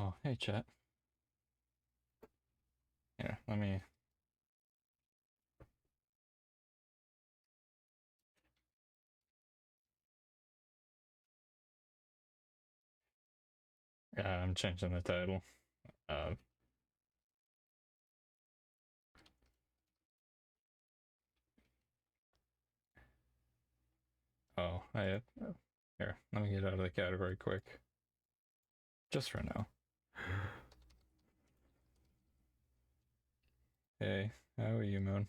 Oh, hey chat. Here, let me. Yeah, I'm changing the title. Uh, oh, here, let me get out of the category quick. Just for now. Hey, how are you, Moon?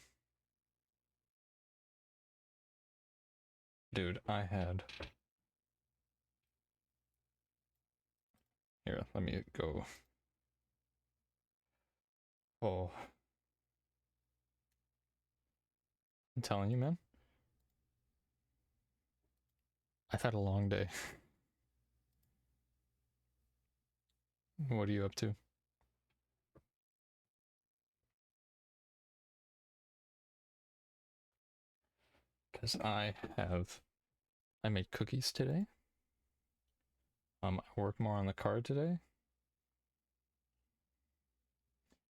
Dude, I had. Here, let me go. Oh. I'm telling you, man. I've had a long day. What are you up to? Because I made cookies today. I worked more on the card today.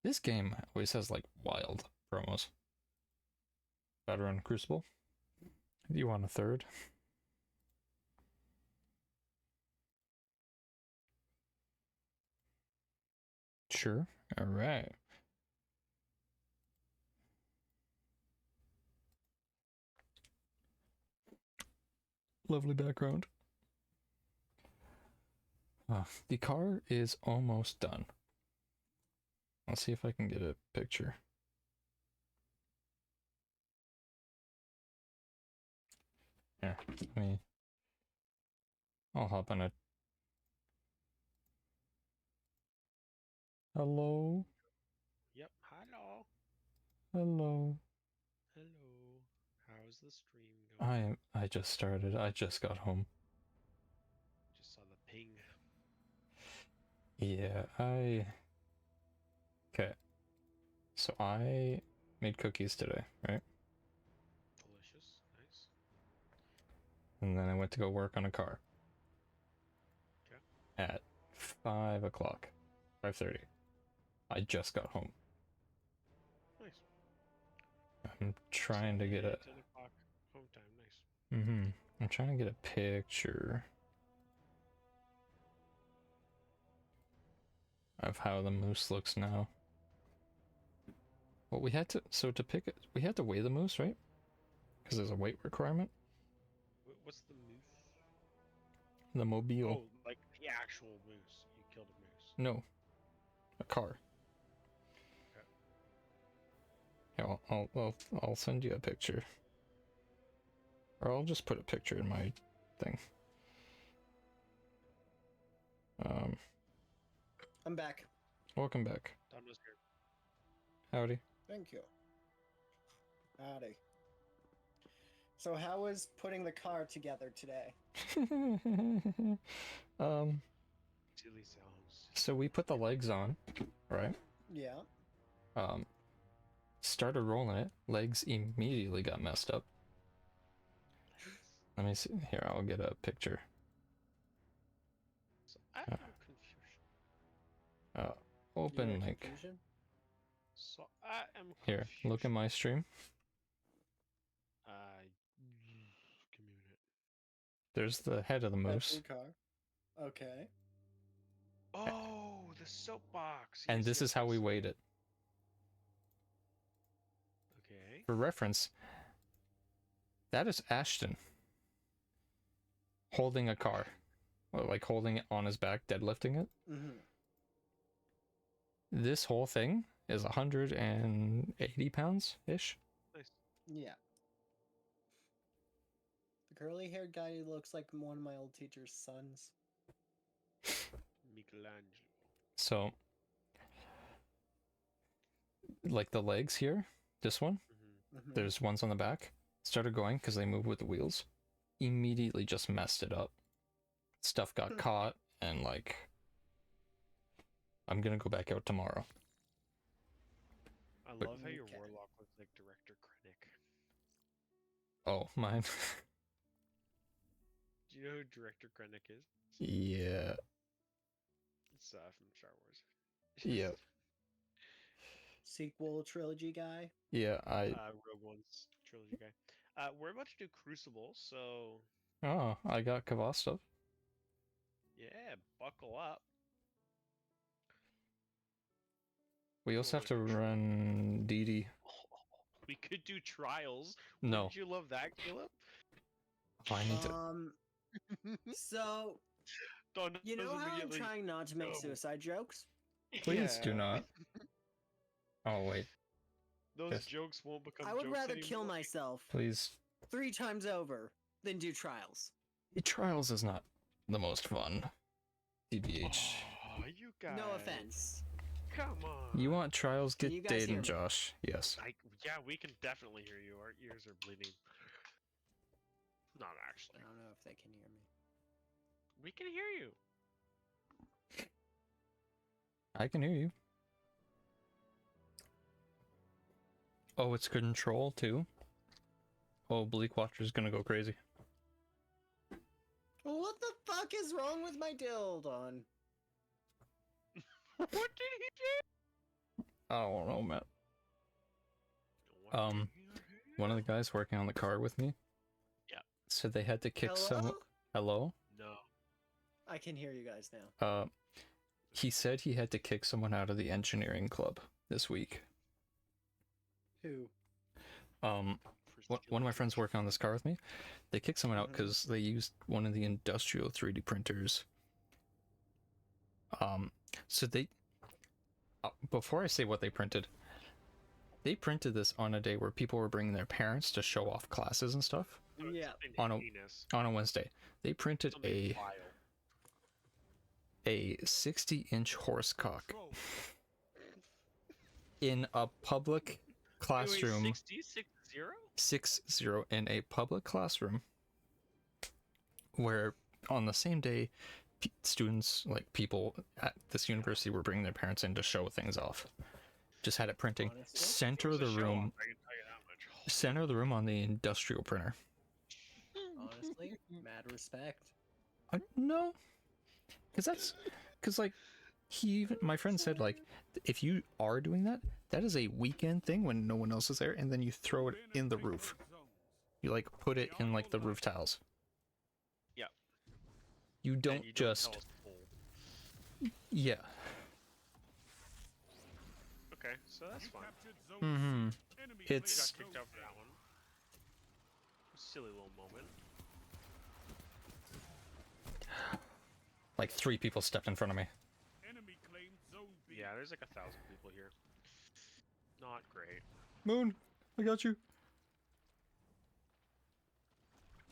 This game always has like wild promos. Veteran Crucible. Do you want a third? Sure. All right. Lovely background. The car is almost done. Let's see if I can get a picture. Here, I'll hop on it. Hello? Yep, hello. Hello. Hello. How's the stream going? I just started. I just got home. Just saw the ping. Yeah, Okay. So I made cookies today, right? Delicious. Nice. And then I went to go work on a car. Okay. At 5 o'clock. 5:30. I just got home. Nice. I'm trying to get a... 10 o'clock home time. Nice. I'm trying to get a picture of how the moose looks now. Well, we had to, so to pick it, we had to weigh the moose, right? Because there's a weight requirement. What's the moose? The mobile. Oh, like the actual moose. You killed a moose. No, a car. Okay. Yeah, I'll send you a picture. Or I'll just put a picture in my thing. I'm back. Welcome back. Don was here. Howdy. Thank you. Howdy. So how was putting the car together today? Silly sounds. So we put the legs on, right? Yeah. Started rolling it. Legs immediately got messed up. Let me see. Here, I'll get a picture. So I am confusion. Open link. Confusion? So I am Here, look at my stream. Commune it. There's the head of the moose. Car. Okay. Oh, the soapbox. And Yes, this is how we weighed it. Okay. For reference, that is Ashton holding a car. Like holding it on his back, deadlifting it. Mm-hmm. This whole thing is 180 pounds-ish. Nice. Yeah. The curly-haired guy looks like one of my old teacher's sons. Michelangelo. So, like the legs here, this one, there's ones on the back. Started going because they move with the wheels. Immediately just messed it up. Stuff got caught and like... I'm gonna go back out tomorrow. I love how your warlock looks like Director Krennic. Oh, mine. Do you know who Director Krennic is? Yeah. It's It's from Star Wars. Yeah. Sequel trilogy guy. Yeah, Rogue One's trilogy guy. We're about to do Crucible, so Oh, I got Kavah stuff. yeah, buckle up. We also have to run DD. We could do trials. No. Wouldn't you love that, Caleb? Oh, I need to. So Don you know does how I'm immediately trying not to make go. suicide jokes? Please do Yeah. not. Oh wait, Those Yes. jokes won't become I would jokes rather anymore. kill myself please. 3 times over than do trials. Trials is not the most fun. TBH. Oh, you guys. No offense. Come on. You want trials? Can Get you guys hear Dayton, me? Josh. Yes. Yeah, we can definitely hear you. Our ears are bleeding. Not actually. I don't know if they can hear me. We can hear you. I can hear you. Oh, it's control too. Oh, Bleak Watcher's gonna go crazy. What the fuck is wrong with my Dildon? What did he do? I don't know, Matt. What did he do? One of the guys working on the car with me. Yeah. Said they had to kick Hello? some. Hello. No. I can hear you guys now. He said he had to kick someone out of the engineering club this week. Who? One of my friends working on this car with me, they kicked someone out because they used one of the industrial 3D printers. So they, before I say what they printed this on a day where people were bringing their parents to show off classes and stuff. Yeah. On a Wednesday. They printed a 60-inch horse cock in a public classroom. 60 in a public classroom where on the same day students, like people at this university, were bringing their parents in to show things off. Just had it printing. Honestly? Center of the room. Center of the room on the industrial printer. Honestly, mad respect. No, because like my friend said, like, if you are doing that, that is a weekend thing when no one else is there, and then you throw it in the roof. You like put it in like the roof tiles. Yeah. You don't just. Yeah. Okay, so that's fine. Mm-hmm. It's. We got kicked out for that one. Silly little moment. Like 3 people stepped in front of me. Yeah, there's like 1,000 people here. Not great. Moon, I got you.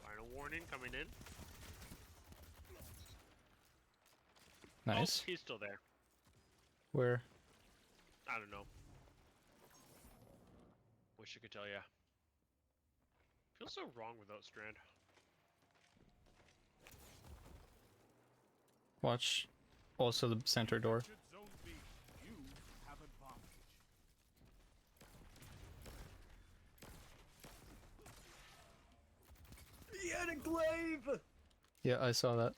Final warning coming in. Nice. Oh, he's still there. Where? I don't know. Wish I could tell ya. Feels so wrong without Strand. Watch. Also the center door. He had a glaive! Yeah, I saw that.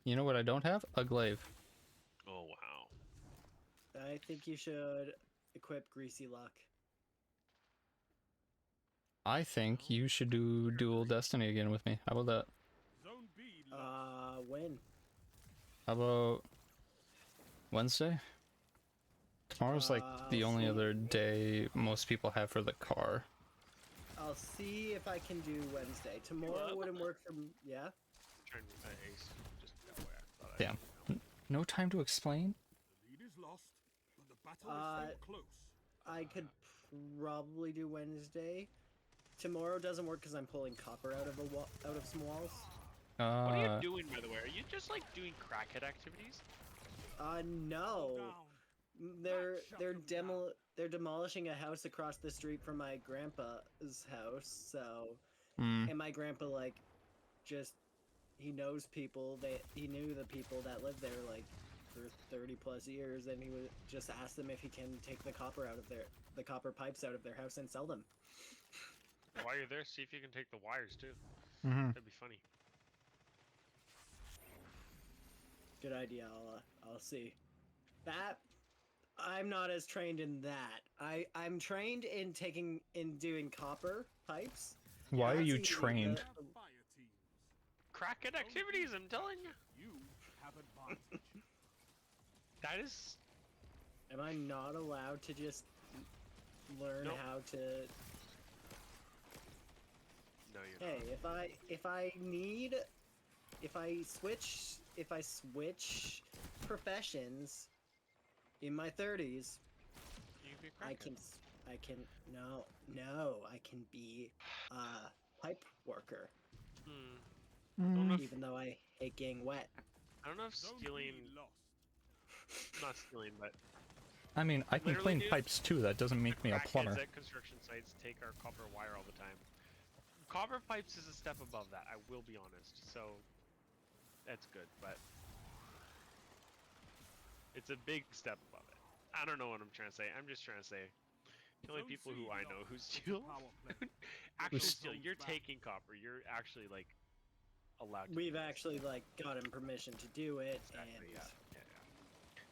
You know what I don't have? A glaive. Oh, wow. I think you should equip Greasy Luck. I think you should do Dual Destiny again with me. How about that? When? How about Wednesday? Tomorrow's like the only other day most people have for the car. I'll see if I can do Wednesday. Tomorrow wouldn't work for me. Yeah? Trying to ace. Just that way. I thought Damn. No time to explain? I could probably do Wednesday. Tomorrow doesn't work because I'm pulling copper out of some walls. What are you doing, by the way? Are you just like doing crackhead activities? No. They're demolishing a house across the street from my grandpa's house. So, and my grandpa he knows people. He knew the people that lived there like for 30 plus years, and he would just ask them if he can take the copper pipes out of their house and sell them. While you're there, see if you can take the wires too. Mm-hmm. That'd be funny. Good idea. I'll see. That I'm not as trained in that. I'm trained in doing copper pipes. Why are That's you easy. trained? Kraken activities, I'm telling you. You have advantage. That is. Am I not allowed to just learn Nope. how to? No, you're Hey, not. if I switch professions in my 30s, You can be I Kraken. can no, I can be a pipe worker, Hmm. even though I hate getting wet. I don't know if Zone stealing. B lost. Not stealing, but I mean, I can Literally, clean dude, pipes too. That doesn't make me a crackheads plumber. at construction sites take our copper wire all the time. Copper pipes is a step above that, I will be honest. So that's good, but it's a big step above it. I don't know what I'm trying to say. I'm just trying to say the only Zone people C who I know who lost. steal Power play. actually Who's- steal. You're taking copper. You're actually like allowed to. We've do this. actually like gotten permission to do it, Exactly, and yeah.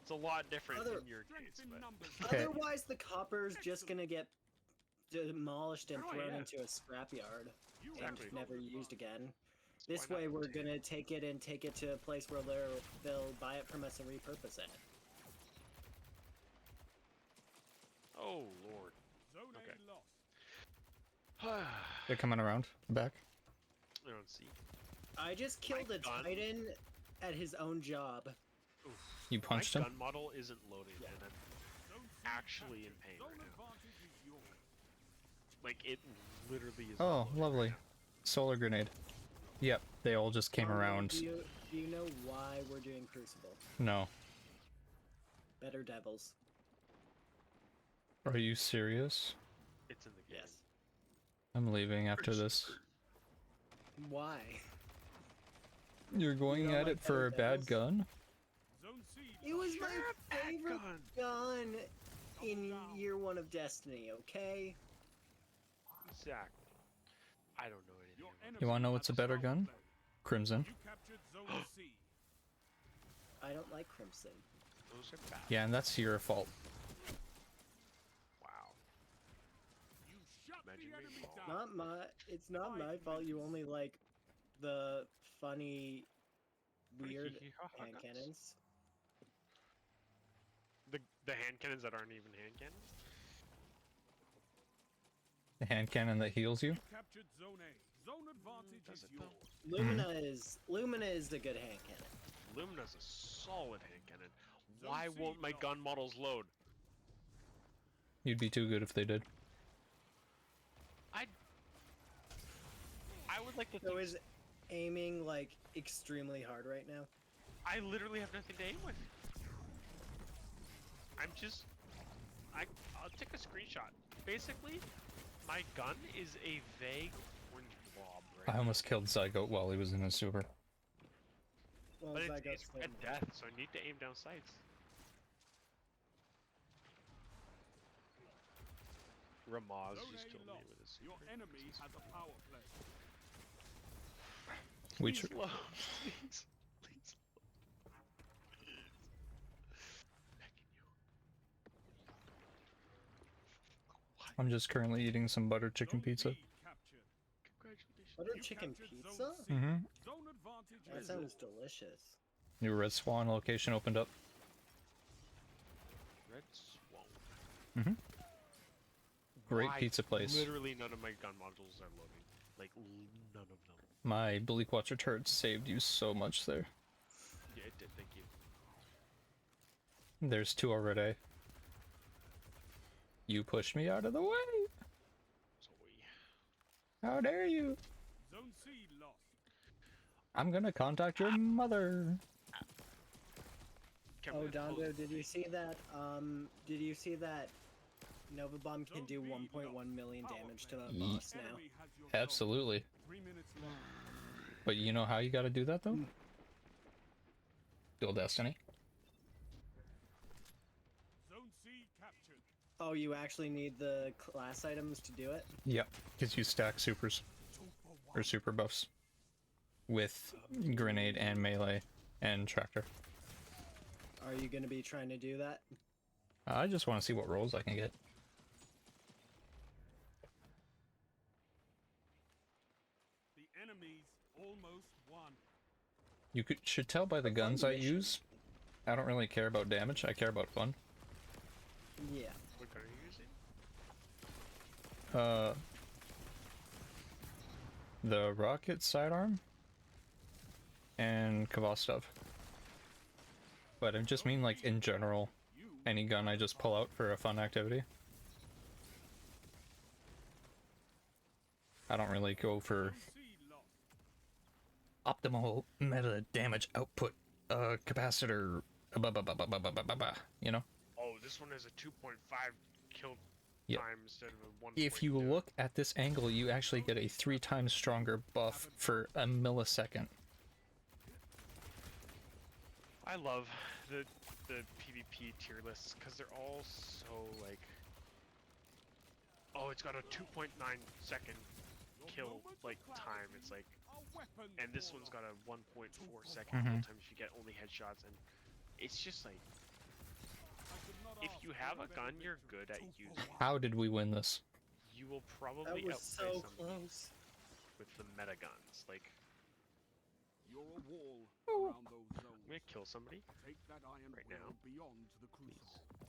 It's a lot different Other- in your Strength case, in but numbers. Okay. otherwise the copper's just gonna get demolished and Oh, thrown yeah. into a scrapyard You and Exactly. never used again. so This why way, not we're take it? gonna take it to a place where they'll buy it from us and repurpose it. Oh lord. Zone Okay. A lost. I They're coming around the back. don't see. I just killed a gun- Titan at his own job. You punched My him? gun model isn't loading, and I'm Zone C actually in captured. pain Zone right now. advantage is yours. Like it literally is. Oh, not loading lovely. Right Solar grenade. Yep, they all just came around. Do you know why we're doing Crucible? No. Better devils. Are you serious? now. It's in the game. Yes. I'm leaving after this. Why? You're going don't at like it for a better bad devils? gun? Zone C It was Shut up, my that favorite gun. gun in year 1 of Destiny. Okay. Exactly. I don't know anything. Your about enemy You wanna know what's a has better power gun? play. Crimson. You captured Zone C. I don't like Crimson. those are bad. Yeah, and that's your fault. Wow. You shut Imagine the me enemy fall. down. It's not my fault. You only like the funny, weird hand Guns. cannons. The hand cannons that aren't even hand cannons. The hand cannon that heals you? You captured Zone A. Zone advantage does is it though? yours. Lumina is a good hand cannon. Lumina's a solid hand cannon. Zone Why C won't my lost. gun models load? You'd be too good if they did. I would like to So think. is aiming like extremely hard right now? I literally have nothing to aim with. I'm just. I'll take a screenshot. Basically, my gun is a vague orange blob right I almost killed Zygote while he was in his super. Well, But Zygote's it's red still- death, so I need to aim down sights. Ramaz Zone just A killed me lost. with his Your super. enemy has a power play. We Please tr- load, please. Please. Begging you. Why? I'm just currently eating some butter chicken Zone pizza. B captured. Congratulations. Butter You chicken captured pizza? Zone C. Mm-hmm. Zone advantage That is sounds yours. delicious. New Red Swan location opened up. Red Swan. Mm-hmm. Great Why pizza place. Literally none of my gun modules are loading. Like, none of them. My Bleak Watcher turret saved you so much there. Yeah, it did, thank you. There's 2 already. You pushed me out of the way! Zoe. How dare you! Zone C lost. I'm gonna contact your mother! Can Oh, we Dondo, close did the- you see that? Did you see that? Nova Bomb can do 1.1 million damage to the Yeet. boss now. Enemy has your zone. Absolutely. 3 minutes left. But you know how you gotta do that though? Dual Destiny. Zone C captured. Oh, you actually need the class items to do it? Yep. Because you stack supers. Or super buffs. With grenade and melee and tractor. Are you gonna be trying to do that? I just want to see what rolls I can get. The enemy's almost won. You should tell by the A fun guns I mission. use. I don't really care about damage. I care about fun. Yeah. What gun are you using? The rocket sidearm and Kvostov. But I just mean like in general, any gun I just pull out for a fun activity. I don't really go for Zone C lost. optimal meta damage output capacitor, you know? Oh, this one has a 2.5 kill Yep. time instead of a 1. If you look at this angle, you actually get a 3 times stronger buff for a millisecond. I love the PvP tier lists because they're all so like. Oh, it's got a 2.9 second kill like time. It's like, and this one's got a 1.4 second kill time if you get only headshots, and it's just like, if you have a gun you're good at using, How did we win this? you will probably That was outplay so somebody close. with the meta guns. Like, You're a wall around those zones. I'm gonna kill somebody. Take that iron Right will now. beyond the crucible.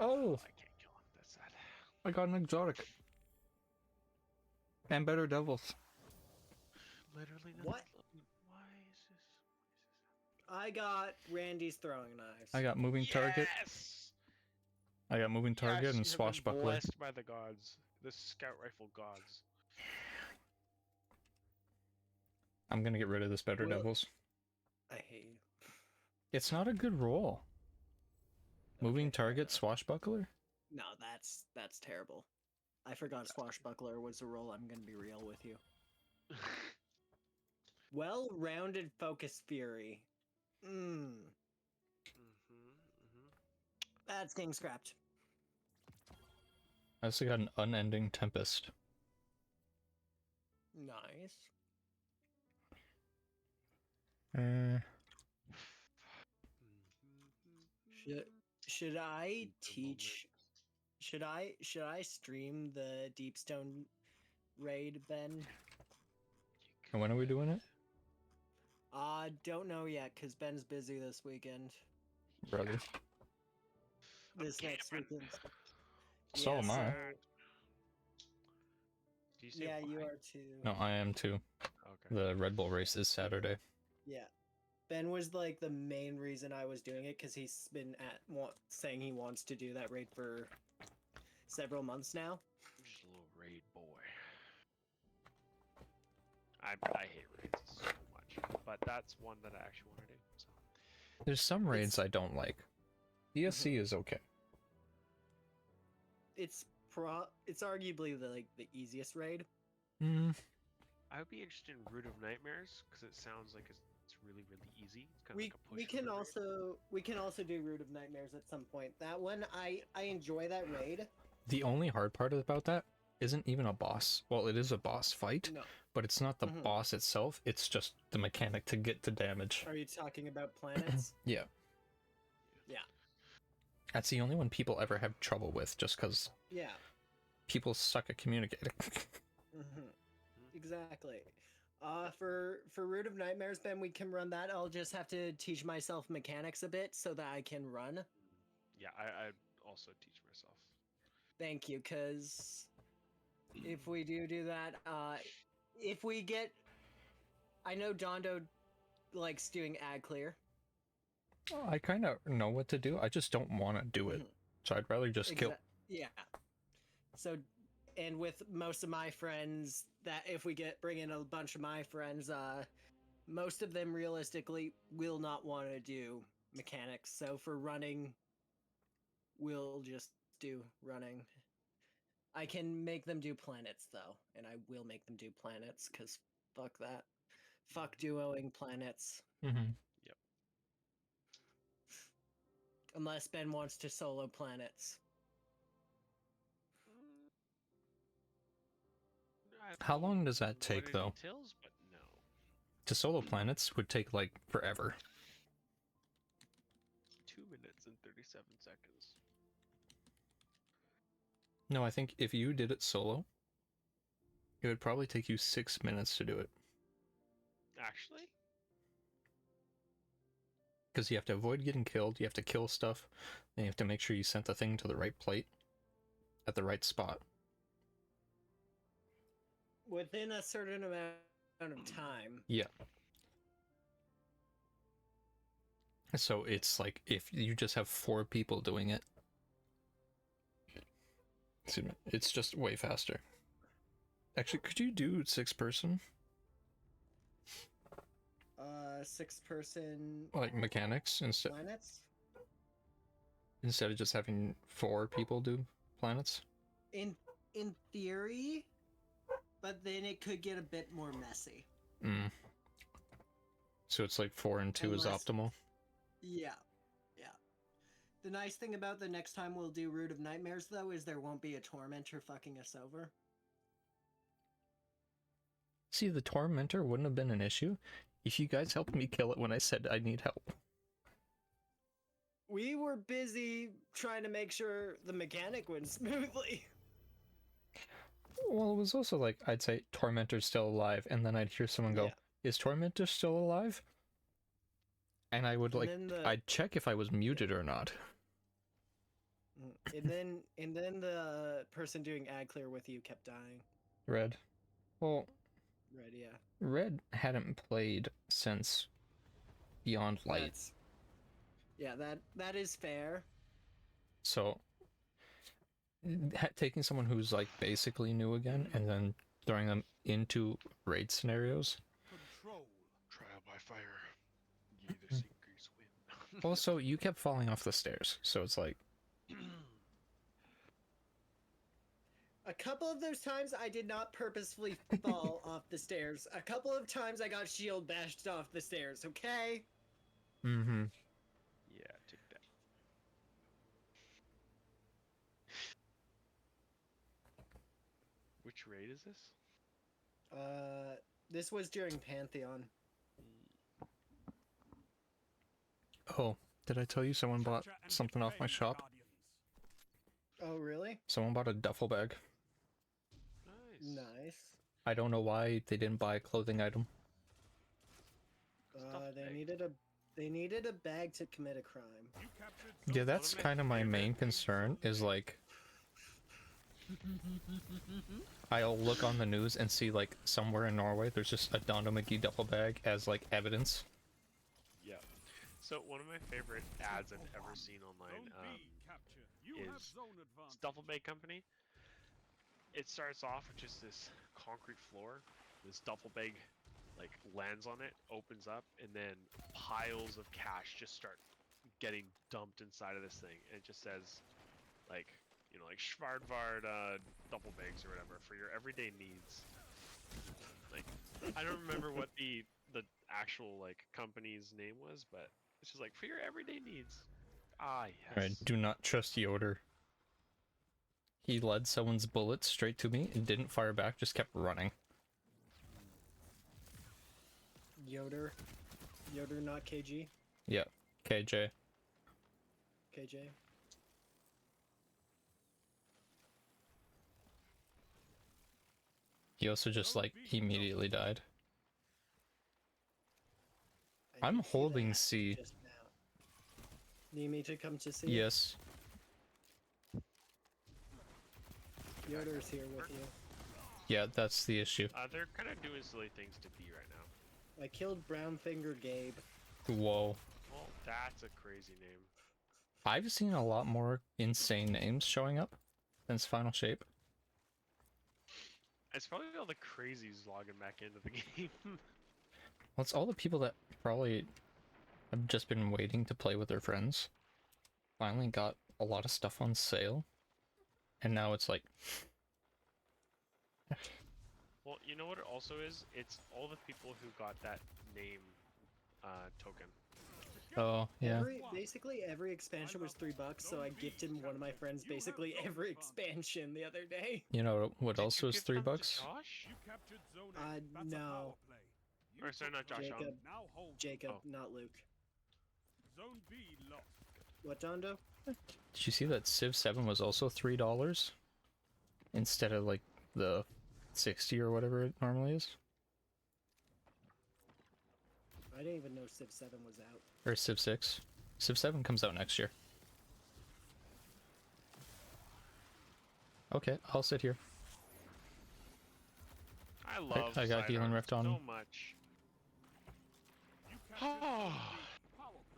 Oh, I can't kill him. That's sad. I got an exotic. And better devils. Literally nothing. What? Why is this? I got Randy's throwing knives. I got moving target. Yes! I got moving target Yes, and you have been swashbuckler. Blessed by the gods, the scout rifle gods. I'm gonna get rid of this better Well- devils. I hate you. It's not a good roll. Moving Okay. target swashbuckler? No, that's terrible. I forgot swashbuckler was a role. I'm gonna be real with you. Well-rounded focus fury. That's getting scrapped. I also got an unending tempest. Nice. Should I teach? Should I stream the Deepstone raid, Ben? And when are we doing it? Don't know yet, cause Ben's busy this weekend. Brother. This next camping. weekend. So am I. Do you say Yeah, you why? are too. No, I am too. Okay. The Red Bull race is Saturday. Yeah. Ben was like the main reason I was doing it because he's been saying he wants to do that raid for several months now. I'm just a little raid boy. I hate raids so much, but that's one that I actually want to do. So. There's some raids I don't like. ESC is okay. It's arguably the easiest raid. Mm, I would be interested in Root of Nightmares because it sounds like it's really easy. It's kind of We like a push. we can also do Root of Nightmares at some point. That one I enjoy that raid. the only hard part about that isn't even a boss. Well, it is a boss fight, No. but it's not the Mhm. boss itself. It's just the mechanic to get to damage. Are you talking about planets? Yeah. Yeah. That's the only one people ever have trouble with, just because Yeah. people suck at communicating. hmm Exactly. For Root of Nightmares, Ben, we can run that. I'll just have to teach myself mechanics a bit so that I can run. Yeah, I also teach myself. Thank you, because if we do that, if we get, I know Dondo likes doing ad clear. I kind of know what to do. I just don't want to do it. Mhm. So I'd rather just kill. Yeah. So, and with most of my friends, that if we bring in a bunch of my friends, most of them realistically will not want to do mechanics. So for running, we'll just do running. I can make them do planets though, and I will make them do planets because fuck that. Fuck duoing planets. Mm-hmm. Unless Ben wants to solo planets. I don't How know long does that what take, it though? entails, but no. To solo planets would take like forever. 7 seconds. No, I think if you did it solo, it would probably take you 6 minutes to do it. Actually? Because you have to avoid getting killed, you have to kill stuff, and you have to make sure you sent the thing to the right plate at the right spot. Within a certain amount of time. Yeah. So it's like if you just have 4 people doing it, it's just way faster. Actually, could you do 6-person? 6-person. Like mechanics Planets? instead of just having 4 people do planets? In theory, but then it could get a bit more messy. So it's like 4 and 2 is optimal? Yeah. The nice thing about the next time we'll do Root of Nightmares, though, is there won't be a tormentor fucking us over. See, the tormentor wouldn't have been an issue if you guys helped me kill it when I said I need help. We were busy trying to make sure the mechanic went smoothly. Well, it was also like, I'd say, Tormentor's still alive, and then I'd hear someone go, Yeah. is Tormentor still alive? And I would, like, I'd check if I was muted or not. And then the person doing ad clear with you kept dying. Red. Well, Red, yeah. Red hadn't played since Beyond Light. That is fair. So, taking someone who's, like, basically new again, and then throwing them into raid scenarios. Control. Trial by fire. Ye the seekers win. Also, you kept falling off the stairs, so it's like... A couple of those times I did not purposefully fall off the stairs. A couple of times I got shield bashed off the stairs, okay? Mm-hmm. Yeah, take that. Which raid is this? This was during Pantheon. Oh, did I tell you someone bought something off my shop? Oh, really? Someone bought a duffel bag. Nice. I don't know why they didn't buy a clothing item. They needed a bag to commit a crime. Yeah, that's kind of my main concern, is like... I'll look on the news and see, like, somewhere in Norway, there's just a Dondo McGee duffel bag as, like, evidence. Yeah. So, one of my favorite ads I've ever seen online is Duffel Bag Company. It starts off with just this concrete floor. This duffel bag, like, lands on it, opens up, and then piles of cash just start getting dumped inside of this thing. And it just says, like, you know, like Schwarzwald duffel bags or whatever for your everyday needs. Like, I don't remember what the actual, like, company's name was, but it's just like, for your everyday needs. Ah, yes. Right, do not trust Yoder. He led someone's bullet straight to me and didn't fire back, just kept running. Yoder, not KG. Yeah, KJ. KJ. He also just, like, he immediately died. I'm holding C. Just now. Need me to come to C? Yes. Yoder's here with you. Yeah, that's the issue. They're kind of doing silly things to B right now. I killed Brownfinger Gabe. Whoa. Well, that's a crazy name. I've seen a lot more insane names showing up since Final Shape. It's probably all the crazies logging back into the game. Well, it's all the people that probably have just been waiting to play with their friends. Finally got a lot of stuff on sale. And now it's like... Well, you know what it also is? It's all the people who got that name token. Oh, yeah. Basically every expansion was $3, so I gifted one of my friends basically every expansion the other day. You know what else was $3? Josh? No. Or sorry, not Josh. Jacob, Oh. not Luke. Zone B lost. What, Dondo? Did you see that Civ 7 was also $3 instead of like the 60 or whatever it normally is? I didn't even know Civ 7 was out. Or Civ 6. Civ 7 comes out next year. Okay, I'll sit here. I love I got healing rift on. so much.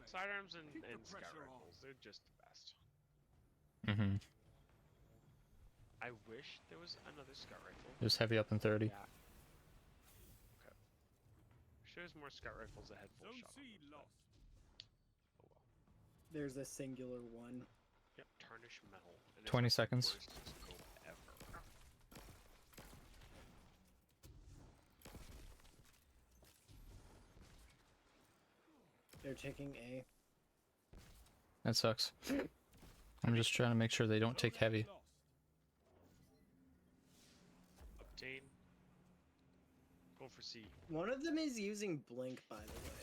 Sidearms and scout rifles, they're just the best. Mm-hmm. I wish there was another scout rifle. Just heavy up in 30. Yeah. Okay. Wish there was more scout rifles that had full Zone shot. C lost. Oh well. There's a singular one. Yep, tarnish metal. And 20 it's like the seconds. worst scope ever. They're taking A. That sucks. I'm just trying to make sure they don't take heavy. Lost. Obtain. Go for C. One of them is using Blink, by the way.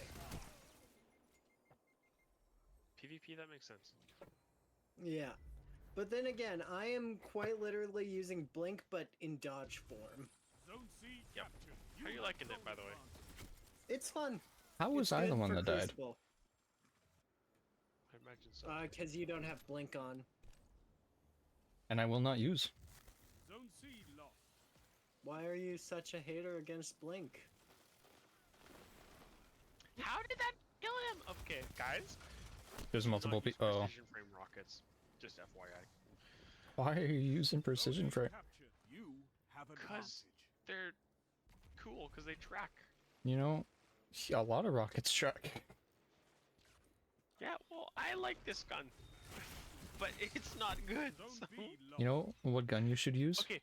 PvP, that makes sense. Yeah. But then again, I am quite literally using Blink, but in dodge form. Zone C Yep. captured. How are you liking it, by the way? It's fun. How was It's I good the one for that died? Crucible. I imagine so. Because you don't have Blink on. And I will not use. Zone C lost. Why are you such a hater against Blink? How did that kill him? Okay, guys. There's do not multiple use people. Oh. Precision frame rockets. Just FYI. Why are you using precision Zone A frame? captured. You have Because advantage. they're cool, because they track. You know, a lot of rockets track. Yeah, well, I like this gun. But it's not good. Zone So... B lost. You know what gun you should use? Okay,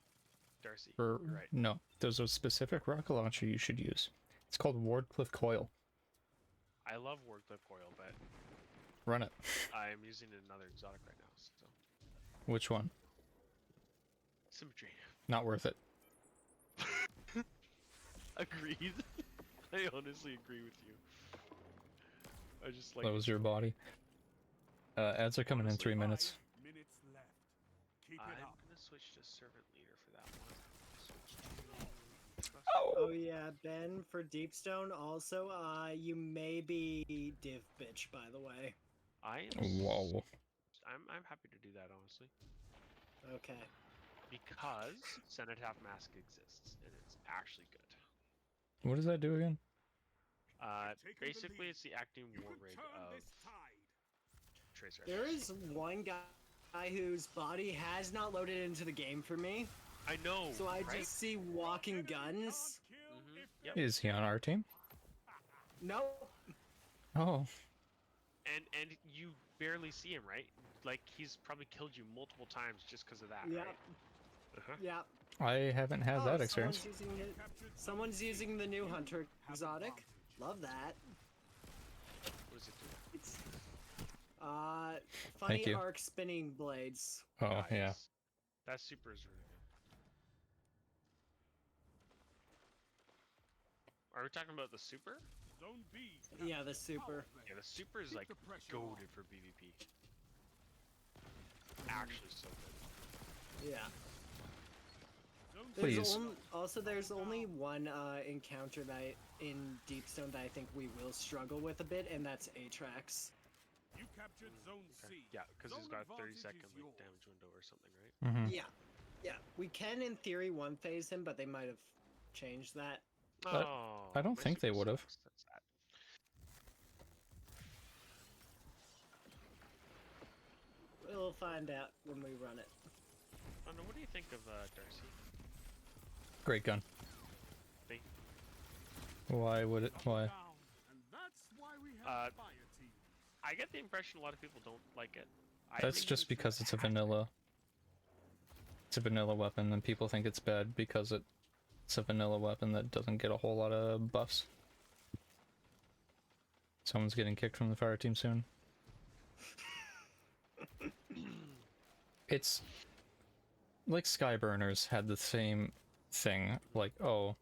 Darcy, Or you're right. no, there's a specific rocket launcher you should use. It's called Wardcliffe Coil. I love Wardcliffe Coil, but Run it. I'm using another exotic right now, so... Which one? Symmetry. Not worth it. Agreed. I honestly agree with you. I just like... Close your body. Ads are coming in 3 minutes. 5 minutes left. Keep I'm it up. gonna switch to servant leader for that one. Switch to... Oh yeah, Ben, for Deepstone, also, you may be div bitch, by the way. I am... Whoa. I'm happy to do that, honestly. Okay. Because Cenotaph Mask exists, and it's actually good. What does that do again? Taken the Basically, lead. it's the acting You war can rig turn of this tide. Tracer. There is one guy whose body has not loaded into the game for me, I know, so I right? just see walking Enemy guns. can't kill Mhm, if yep. they Is he on our team? Nope. Oh. And you barely see him, right? Like, he's probably killed you multiple times just because of that, Yep. right? Uh-huh. Yep. I haven't had Oh, that experience. Someone's using the new Hunter exotic. advantage. Love that. What does it do? It's funny Thank you. arc spinning blades. Oh, yeah. Nice. That super is really good. Are we talking about the super? Zone B. Yeah, the super. Yeah, the super is Keep like the pressure on. goated for PvP. Actually, so good. Yeah. Zone There's Please. also, there's only one encounter that in Deepstone that I think we will struggle with a bit, and that's Atrax. You captured Zone Okay. C. Yeah, because he's Zone got a 30 advantage second is like, yours. damage window or something, right? Mm-hmm. Yeah, yeah. We can, in theory, one phase him, but they might have changed that. Oh, I don't my think they super would've. sucks. That's sad. We'll find out when we run it. Oh, no, what do you think of Darcy? Great gun. Me? Why would it? Why? Down. And that's why we have fire team. I get the impression a lot of people don't like it. I That's think just because it's a vanilla. It's a vanilla weapon, and people think it's bad because it's a vanilla weapon that doesn't get a whole lot of buffs. Someone's getting kicked from the fire team soon. It's like Skyburners had the same thing, like, oh,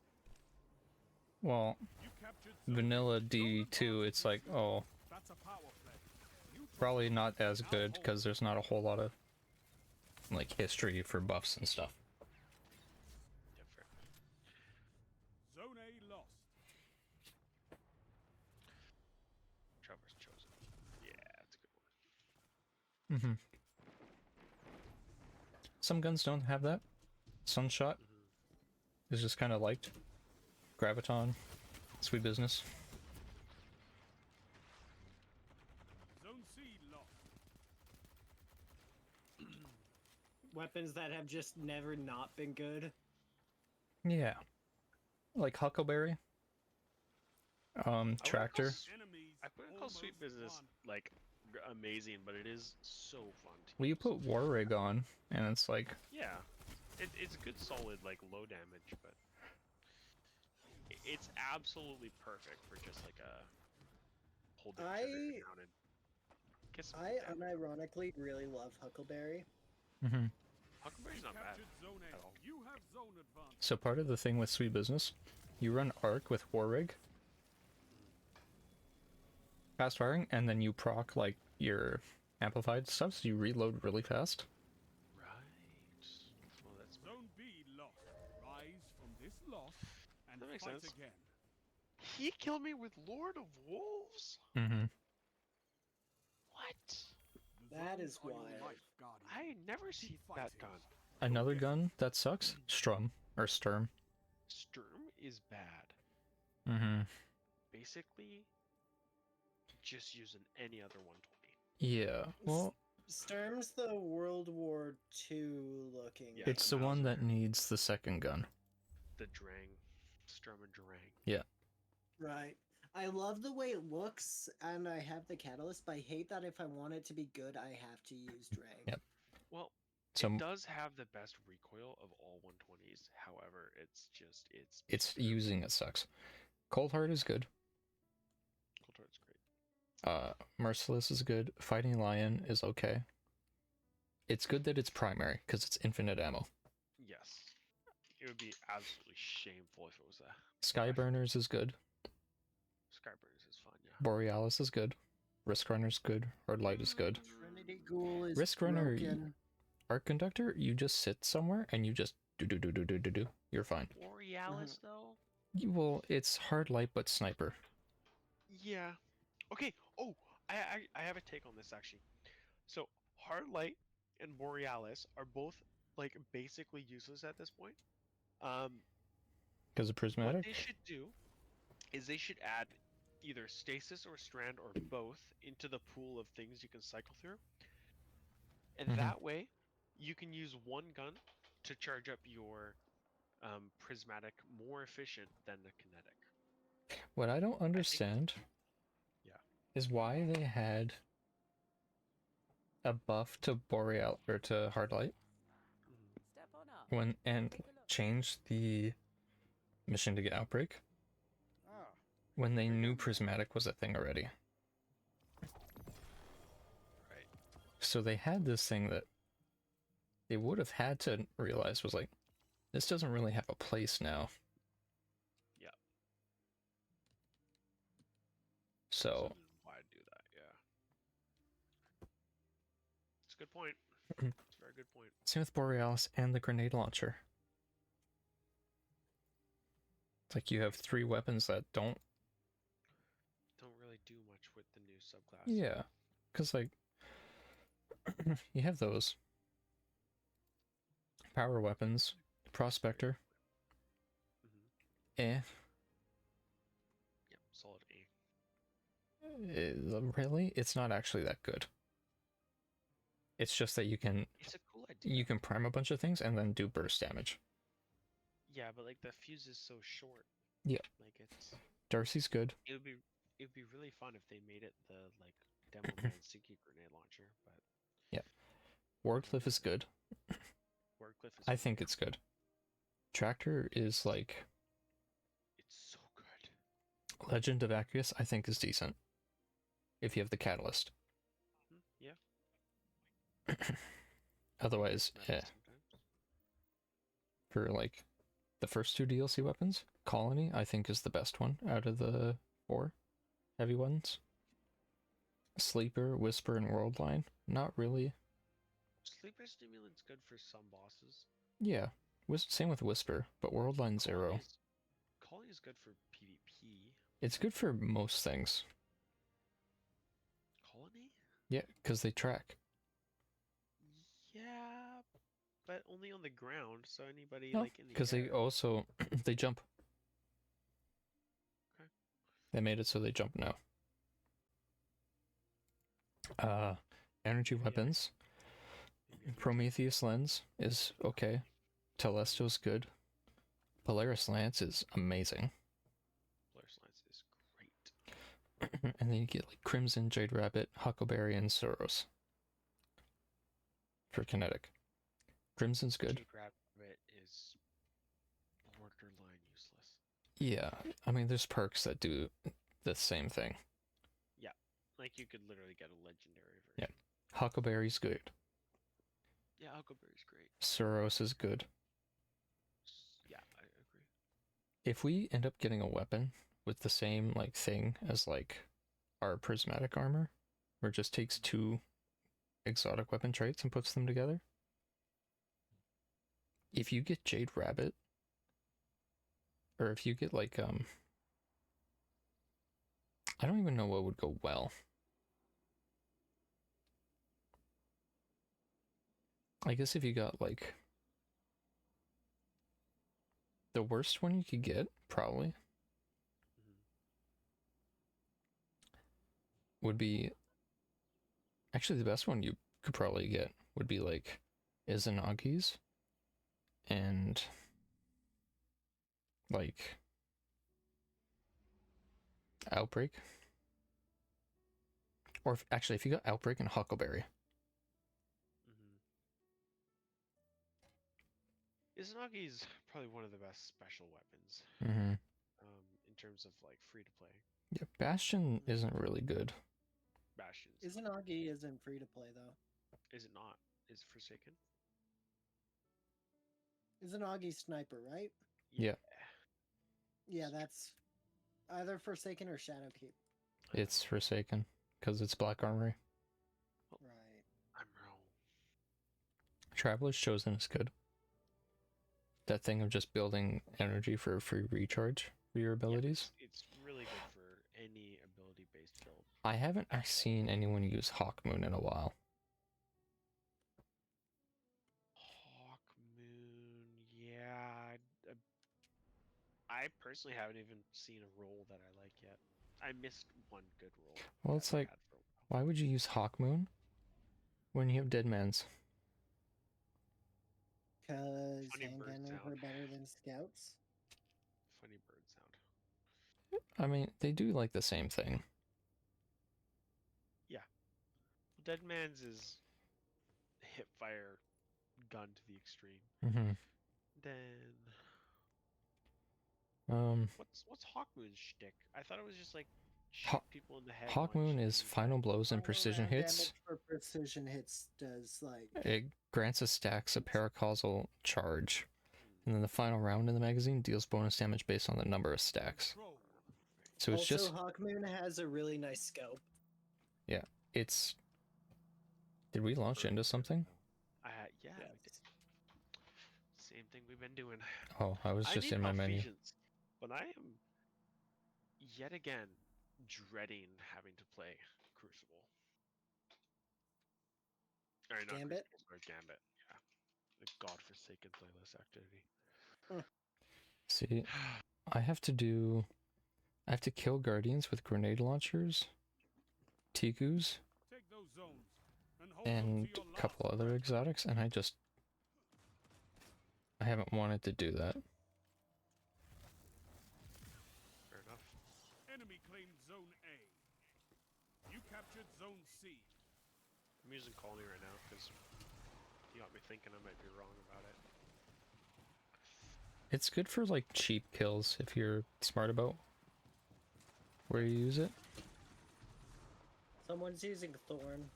well, You captured Zone vanilla Zone D2, it's like, oh, That's a power play. You Probably not as good because there's not a whole lot of like history for buffs and stuff. Different. Zone A lost. Trevor's chosen. Yeah, that's a good one. Some guns don't have that. Sunshot is just kind of liked. Graviton, sweet business. Zone C lost. Weapons that have just never not been good. Yeah, like Huckleberry. Tractor. Enemies I wouldn't call Sweet almost Business won. like amazing, but it is so fun to Well, you use. put War Rig on, and it's like, Yeah, it's good, solid, like low damage, but it's absolutely perfect for just like a hold the trigger down and get some I good damage. unironically really love Huckleberry. Huckleberry's not bad Captured zone at A. all. You have zone advantage. so part of the thing with sweet business, you run arc with War Rig, fast firing, and then you proc like your amplified stuff, so you reload really fast. Right. Well, that's Zone B lost. Rise from this loss and That makes fight sense. again. He killed me with Lord of Wolves? What? The That zones is are your wild. life, Guardian. I never seen that fighting. gun. Another gun that sucks, Strum or Sturm. Sturm is bad. Basically, just using any other 120. Yeah, well, Sturm's the World War II looking. Yeah, it's the the one Mauser. that needs the second gun. The Drang. Sturm and Drang. Yeah. Right. I love the way it looks, and I have the catalyst, but I hate that if I want it to be good, I have to use Drag. Yep. Well, So it does have the best recoil of all 120s. However, it's using it sucks. Cold Heart is good. Cold Heart's great. Merciless is good. Fighting Lion is okay. It's good that it's primary because it's infinite ammo. Yes. It would be absolutely shameful if it was a Skyburners is good. Skyburners is fun, yeah. Borealis is good. Risk Runner's good. Hard Light is good. Trinity Ghoul is Risk Runner, broken. Arc Conductor, you just sit somewhere and you just do. You're fine. Borealis though? Well, it's Hard Light but sniper. Yeah. Okay. Oh, I have a take on this actually. So Hard Light and Borealis are both like basically useless at this point. Because of What Prismatic? they should do is they should add either stasis or strand or both into the pool of things you can cycle through. And that way you can use one gun to charge up your prismatic more efficient than the kinetic. What I don't understand Yeah. is why they had a buff to Boreal or to Hard Light Step on up. when and changed the mission to get Outbreak when they knew Prismatic was a thing already. Right. So they had this thing that they would have had to realize was like, this doesn't really have a place now. Yeah. So Why do that? Yeah. It's a good point. It's a very good point. same with Borealis and the grenade launcher. It's like you have 3 weapons that don't. Don't really do much with the new subclass. Yeah, because like you have those power weapons, Prospector. Mm-hmm. Eh. Yep. Solid A. Really, it's not actually that good. It's just that you can It's a cool idea. you can prime a bunch of things and then do burst damage. Yeah, but like the fuse is so short. Yeah. Like it's. Darcy's good. It would be really fun if they made it the like demo man Sinky grenade launcher, but Wardcliff is good. Wardcliff is. I think it's good. Tractor is like It's so good. Legend of Accius, I think is decent. If you have the catalyst. Yeah. Otherwise, yeah. Sometimes. For like the first 2 DLC weapons, Colony I think is the best one out of the 4 heavy ones. Sleeper, Whisper, and Worldline. Not really. Sleeper Stimulant's good for some bosses. Yeah, same with Whisper, but Worldline 0. Calling is good for PvP. It's good for most things. Colony? Yeah, because they track. Yeah, but only on the ground, so anybody No, like in the because they air. also they jump. Okay. They made it so they jump now. Energy weapons. Prometheus Lens is okay. Telesto's good. Polaris Lance is amazing. Polaris Lance is great. And then you get like Crimson, Jade Rabbit, Huckleberry, and Soros for kinetic. Crimson's good. Jade Rabbit is borderline useless. Yeah, I mean there's perks that do the same thing. Yeah, like you could literally get a legendary version. Yeah, Huckleberry's good. Yeah, Huckleberry's great. Soros is good. Yeah, I agree. If we end up getting a weapon with the same like thing as like our prismatic armor, where it just takes 2 exotic weapon traits and puts them together. If you get Jade Rabbit, or if you get like I don't even know what would go well. I guess if you got like the worst one you could get, probably would be actually the best one you could probably get would be like Izanagi's and like Outbreak. Or if you got Outbreak and Huckleberry. Izanagi's probably one of the best special weapons. Mm-hmm. In terms of like free to play. Yeah, Bastion isn't really good. Bastion's Izanagi isn't free to play though. Is it not? Is it Forsaken? Izanagi Sniper, right? Yeah. Yeah, that's either Forsaken or Shadowkeep. It's Forsaken, because it's Black Armory. Right. I'm wrong. Traveler's Chosen is good. That thing of just building energy for free recharge for your abilities. Yeah, it's really good for any ability-based build. I haven't seen anyone use Hawk Moon in a while. Hawk Moon, yeah. I personally haven't even seen a roll that I like yet. I missed one good roll. Well, it's like, why would you use Hawk Moon when you have Dead Man's? Because handgunners are better than scouts. Funny bird sound. I mean, they do like the same thing. Yeah. Dead Man's is hip fire gun to the extreme. Mm-hmm. Then what's Hawk Moon's shtick? I thought it was just like shoot people in the head. Hawk Moon is final blows and precision hits. Damage for precision hits does like it grants a stacks a paracausal charge, and then the final round in the magazine deals bonus damage based on the number of stacks. So it's also, just Hawk Moon has a really nice scope. Yeah, it's. Did we launch into something? Yeah, we did. Same thing we've been doing. Oh, I was just in my menu. But I am yet again dreading having to play Crucible. Or not Gambit? Crucible, or Gambit, yeah. The godforsaken playlist activity. See, I have to kill guardians with grenade launchers, Tigus, and a couple other exotics, and I haven't wanted to do that. Fair enough. Enemy claimed Zone A. You captured Zone C. I'm using Colony right now because you got me thinking I might be wrong about it. It's good for like cheap kills if you're smart about where you use it. Someone's using Thorn.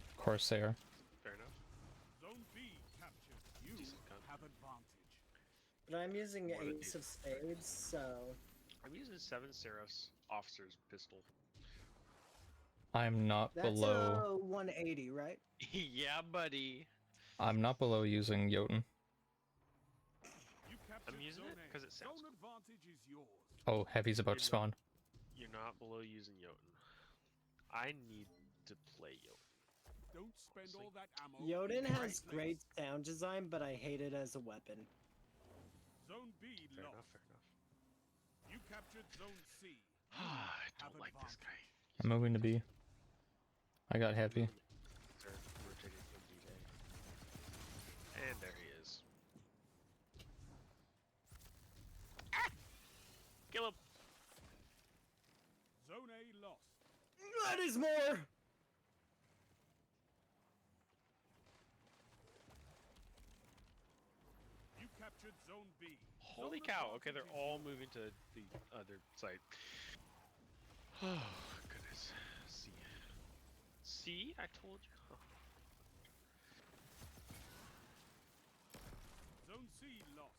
Of course they are. Fair enough. Zone B captured. You have advantage. But I'm using Ace of Spades, so... I'm using 7 Ceros Officer's Pistol. I'm not That's below. 180, right? Yeah, buddy. I'm not below using Jotun. You captured I'm using zone it A. because it sounds Zone cool. advantage is yours. Oh, Heavy's about to spawn. You're not below using Jotun. I need to play Jotun. Don't spend Honestly. all that ammo. Jotun in the has right place. great sound design, but I hate it as a weapon. Zone B Fair lost. enough, fair enough. You captured zone C. I Have don't like this guy. I'm moving to B. I got Heavy. They're rotating from D to A. And there he is. Ah! Kill him! Zone A lost. That is more! You captured zone B. Holy Zone cow, okay, advantage they're is all yours. moving to the other side. Oh, goodness. See. See? I told you. Zone C lost.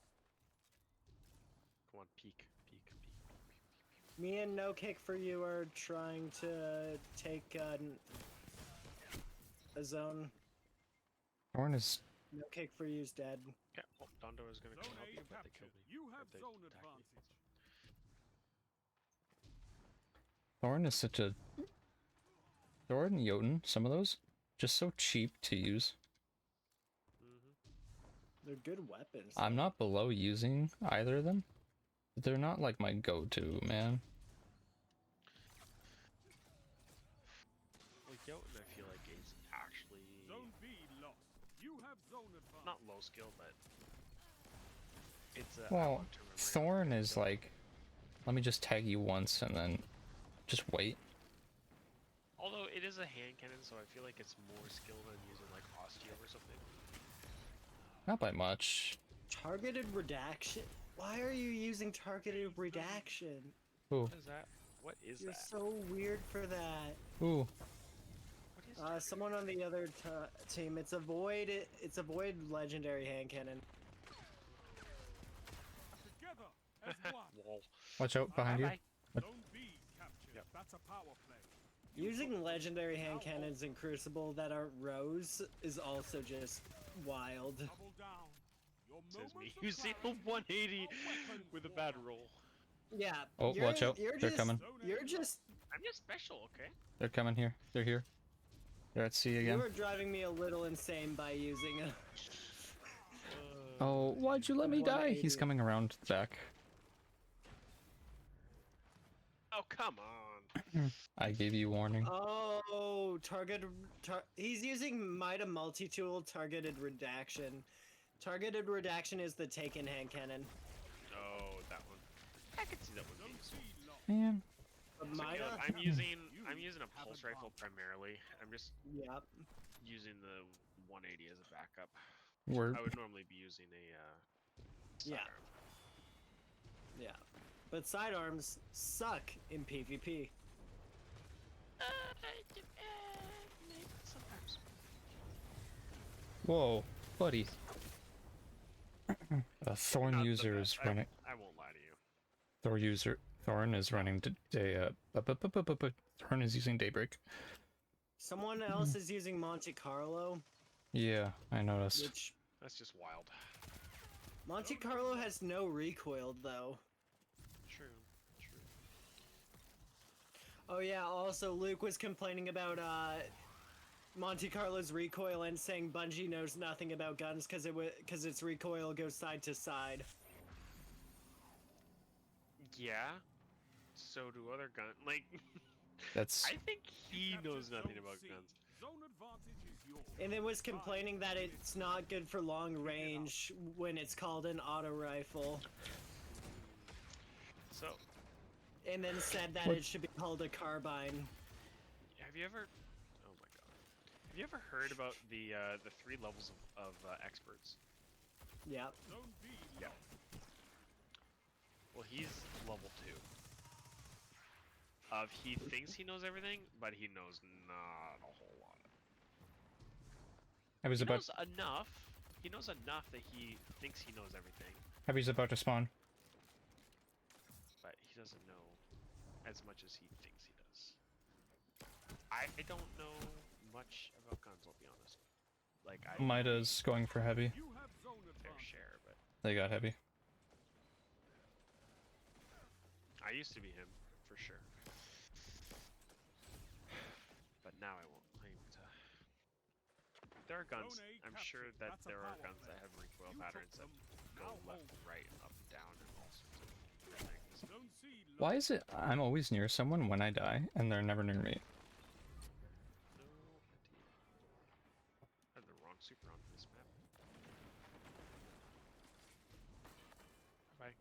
Come on, peek, peek, peek, peek, peek. Me and No Kick for You are trying to take a zone. Thorn is. No Kick for You's dead. Okay, well, Dondo is gonna come Zone help A you, but they captured. killed me. You Or have they zone attacked me. advantage. Thorn is such a. Thorn and Jotun, some of those, just so cheap to use. They're good weapons. I'm not below using either of them. But they're not like my go-to, man. Well, Jotun, I feel like is actually Zone B lost. You have zone advantage. not low skill, but it's a. Well, Thorn is like, let me just tag you once and then just wait. Although it is a hand cannon, so I feel like it's more skill than using like Osteo or something. Not by much. Targeted redaction? Why are you using targeted redaction? Ooh, What is that? What is You're that? so weird for that. ooh. What is Someone on the other team. It's a void. It's a void legendary hand cannon. Together as one. Wall. Watch out behind you. Bye-bye. What? Zone B captured. Yep. That's a power play. Using legendary hand cannons in Crucible that aren't rows is also just wild. Double down. Your Says me. moments of You see a clarity 180 are weapons with a worn bad out. roll. Yeah. Oh, watch out. You're They're just, coming. You're just. I'm just special, okay? They're coming here. They're here. They're at C You again. are driving me a little insane by using a. Oh, why'd you let me die? He's 180. coming around back. Oh, come on. I gave you warning. Oh, he's using Mida multi-tool targeted redaction. Targeted redaction is the taken hand cannon. Oh, that one. I can see that one being Zone C lost. Man. But So, Mida. Caleb, I'm using a pulse rifle primarily. I'm just Yep. using the 180 as a backup. We're I would normally be using a Yeah. sidearm. Yeah. But sidearms suck in PvP. Sometimes. whoa, buddy. A Thorn Not the user best. is running. I won't lie to you. Thorn is running today. Thorn is using Daybreak. Someone else is using Monte Carlo, Yeah, I noticed. which That's just wild. Monte Carlo has no recoil though. True. True. Oh yeah, also Luke was complaining about Monte Carlo's recoil and saying Bungie knows nothing about guns because its recoil goes side to side. Yeah. So do other gun. Like, That's I think he Captured knows nothing Zone about C. guns. Zone advantage is yours. And then was complaining that it's not good for long range when it's called an auto rifle. So, And then said that What? it should be called a carbine. have you ever? Oh my god. Have you ever heard about the 3 levels of experts? Yep. Zone B Yeah. lost. Well, he's level 2. He thinks he knows everything, but he knows not a whole lot. I was He about. knows enough. He knows enough that he thinks he knows everything, Heavy's about to spawn. but he doesn't know as much as he thinks he does. I don't know much about guns, I'll be honest. Like, I Mida's going for heavy. You have zone fair advantage. share, but They got heavy. I used to be him, for sure. But now I won't claim to. There are guns. Zone A I'm sure captured. that That's a there are power guns that play. have recoil You patterns took that them. go Now left, hold. right, up, down, and all sorts of things. Zone C Why lost. is it I'm always near someone when I die, and they're never near me? No idea. I have the wrong super on this map. Bye.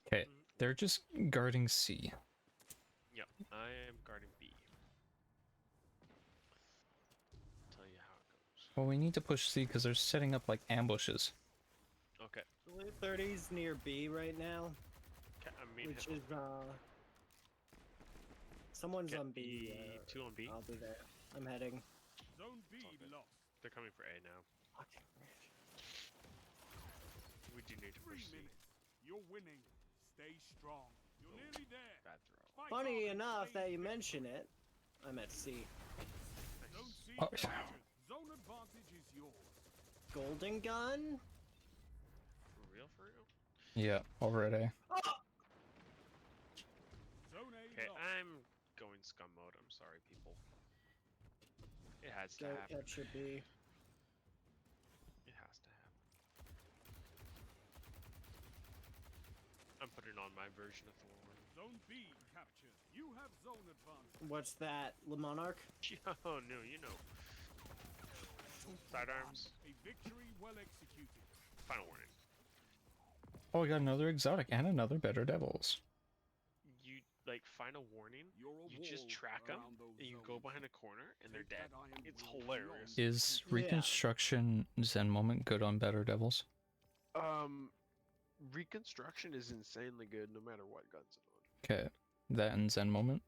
Okay, they're just guarding C. Yep, I am guarding B. Tell you how it goes. Well, we need to push C because they're setting up like ambushes. Okay. Blue 30's near B right now, I mean, which is someone's get on B. two on B. I'll be there. I'm heading. Zone B It's all good. lost. They're coming for A now. We do need to 3 push C. minutes. You're winning. Stay strong. You're nearly there. Bad throw. Fight Funny on. enough Stay that you fit. mention it, I'm at C. Zone C Oh. captured. Zone advantage is yours. Golden gun? For real, for real? Yeah, over at A. Zone A Okay, lost. I'm going scum mode. I'm sorry, people. It has to Go happen. capture B. It has to happen. I'm putting on my version of Thorn. Zone B captured. You have zone advantage. What's that? Le Monarch? Oh no, you know. Sidearms. A victory well executed. Final warning. Oh, we got another exotic and another better devils. You like final warning. You're a You just wall track them around those and you go zones. behind a corner and they're Take dead. that iron It's will hilarious. beyond. Is Yeah. Reconstruction Zen Moment good on better devils? Reconstruction is insanely good no matter what guns it's on. Okay, that and Zen Moment.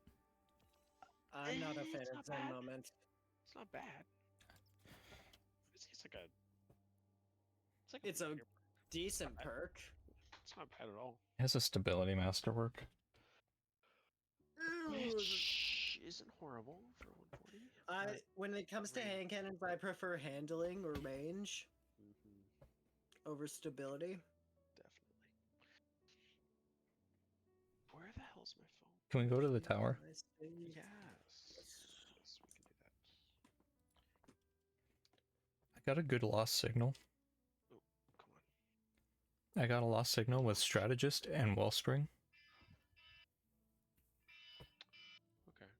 I'm not a fan It's of not Zen bad. Moment. It's not bad. It's like a. It's a weird- decent bad. perk. It's not bad at all. It has a stability masterwork. Which isn't horrible for 140. When it comes to hand cannons, I prefer handling or range over stability. Definitely. Where the hell's my phone? Can we go to the tower? I see. Yes. Yes, we can do that. I got a good lost signal. Oh, come on. I got a lost signal with Strategist and Wellspring. Okay.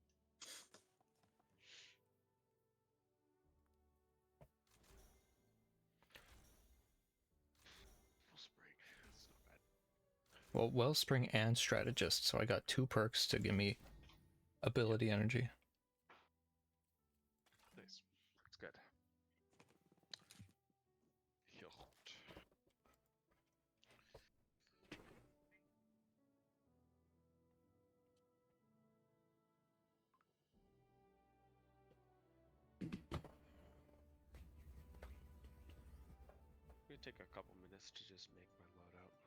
Full spring. That's not bad. Well, Wellspring and Strategist, so I got 2 perks to give me ability energy. Nice. That's good. Heal. Gonna take a couple minutes to just make my loadout.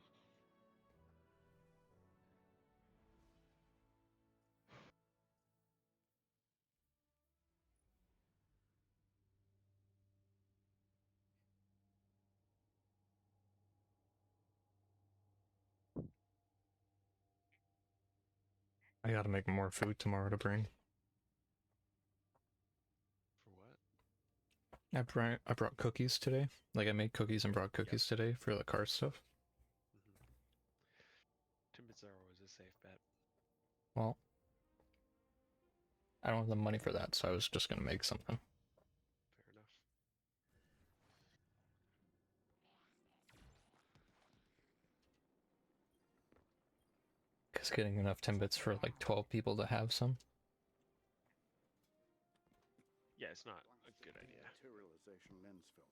I gotta make more food tomorrow to bring. For what? I brought cookies today. Like, I made cookies and brought cookies today for the car stuff. Timbits are always a safe bet. Well, I don't have the money for that, so I was just gonna make something. Fair enough. Because getting enough Timbits for like 12 people to have some. Yeah, it's not a good idea. Materialization lens film.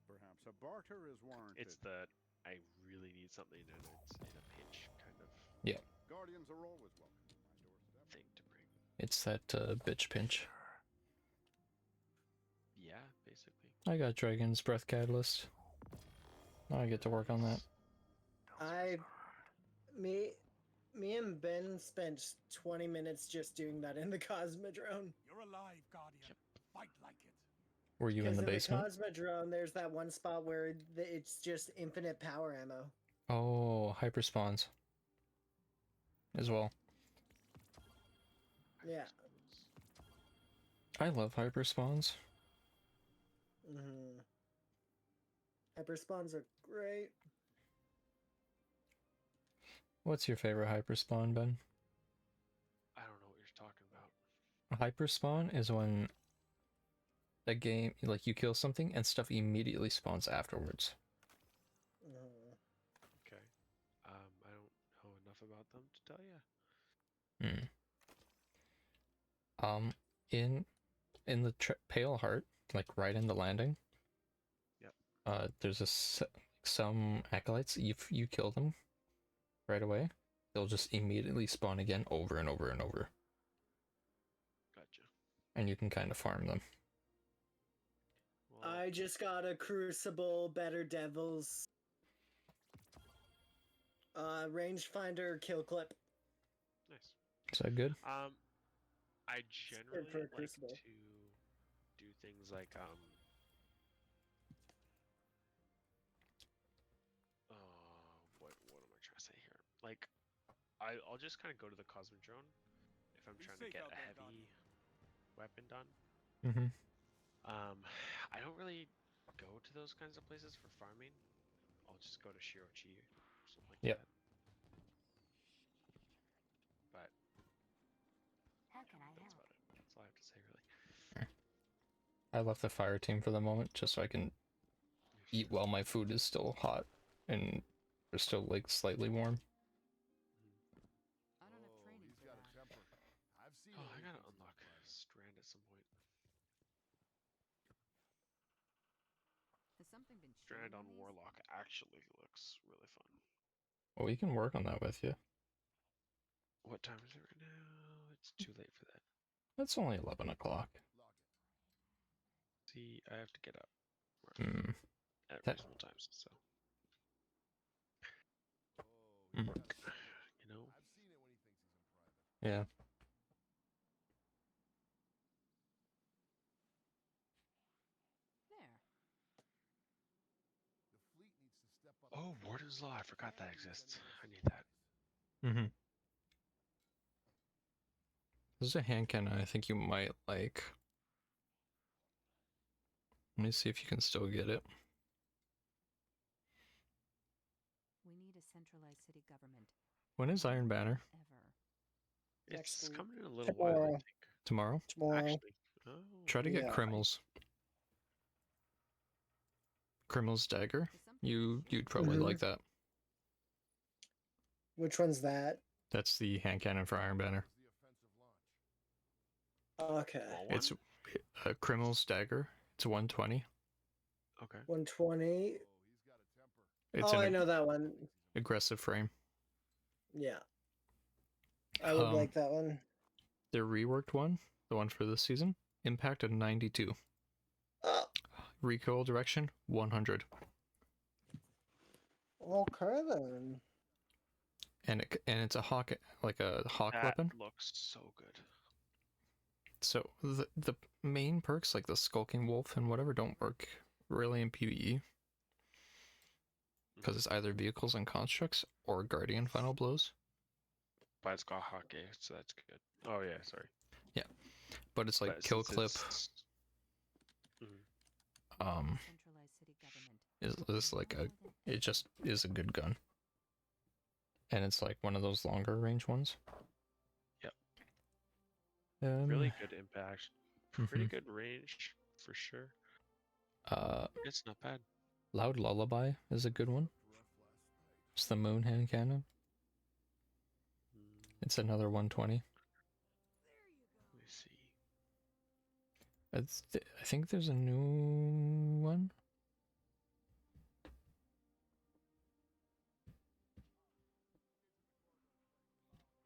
Perhaps a barter is warranted. It's the I really need something and it's in a pinch kind of Guardians are always welcome to my doorstep. thing to bring. It's that bitch pinch. Yeah, basically. I got Dragon's Breath Catalyst. Now I get to work on that. Me and Ben spent 20 minutes just doing that in the Cosmodrome. You're alive, Guardian. Fight like it. Were you in the basement? In the Cosmodrome, there's that one spot where it's just infinite power ammo. Oh, hyper spawns. As well. Yeah. I love hyper spawns. Hyper spawns are great. What's your favorite hyper spawn, Ben? I don't know what you're talking about. A hyper spawn is when a game, like you kill something and stuff immediately spawns afterwards. Okay. I don't know enough about them to tell you. In the Pale Heart, like right in the landing. Yep. There's some acolytes. If you kill them right away, they'll just immediately spawn again over and over and over. Gotcha. And you can kind of farm them. Well, I just got a Crucible Better Devils rangefinder kill clip. nice. Is that good? I generally for like Crucible. to do things like what am I trying to say here? Like, I'll just kind of go to the Cosmodrome if I'm trying to get a heavy weapon done. I don't really go to those kinds of places for farming. I'll just go to Shirochi or something like that. But How can I that's help? about it. That's all I have to say, really. I left the fire team for the moment just so I can eat while my food is still hot and they're still like slightly warm. I don't have training for that. I've seen Oh, I gotta unlock Strand at some point. Has something been Strand shown on these? Warlock actually looks really fun. Well, we can work on that with you. What time is it right now? It's too late for that. It's only 11 o'clock. See, I have to get up at That- reasonable times, so. Mm. You know? I've seen it when he thinks he's in private. Yeah. There. The fleet needs to step up. Oh, Warden's Law. I forgot that exists. I need that. This is a hand cannon I think you might like. Let me see if you can still get it. We need a centralized city government. When is Iron Banner? Ever. Next It's week. coming in a little while, I Tomorrow. think. Tomorrow? Actually. Oh. Try to get Yeah. Criminal's. Criminal's Dagger. Has something You'd been shown? probably Mhm. like that. Which one's that? That's the hand cannon for Iron Banner. Okay. Well, It's a Criminal's Dagger. It's 120. okay. 120. It's I an know that one. aggressive frame. Yeah. I would like that one. The reworked one, the one for this season, impact of 92. Recoil direction 100. Okay then. And it's a hawk, like a hawk That weapon. looks so good. So the main perks like the Skulking Wolf and whatever don't work really in PvE because it's either vehicles and constructs or Guardian final blows. But it's got hockey, so that's good. Oh yeah, sorry. Yeah, but it's like But kill since clip. it's- Centralized city government. Is like More than it just is a good gun, and it's like one of those longer range ones. Yep. Um, Really good impact. Pretty Mhm. good range for sure. Uh, It's not bad. Loud Lullaby is a good one. It's the Moon hand cannon. It's another 120. Let me see. I think there's a new one.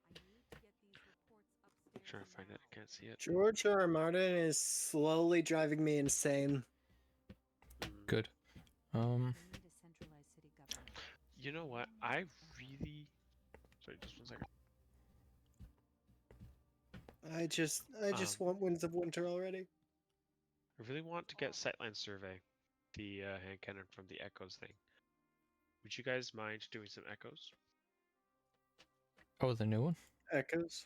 I need to get these reports upstairs. Trying to find it. I can't see it. George R. R. Martin is slowly driving me insane. Good. We need a centralized city You know what? I really. Sorry, just 1 second. I just want Winds of Winter already. I really want to get Sightline Survey, the hand cannon from the Echoes thing. Would you guys mind doing some Echoes? Oh, the new one? Echoes.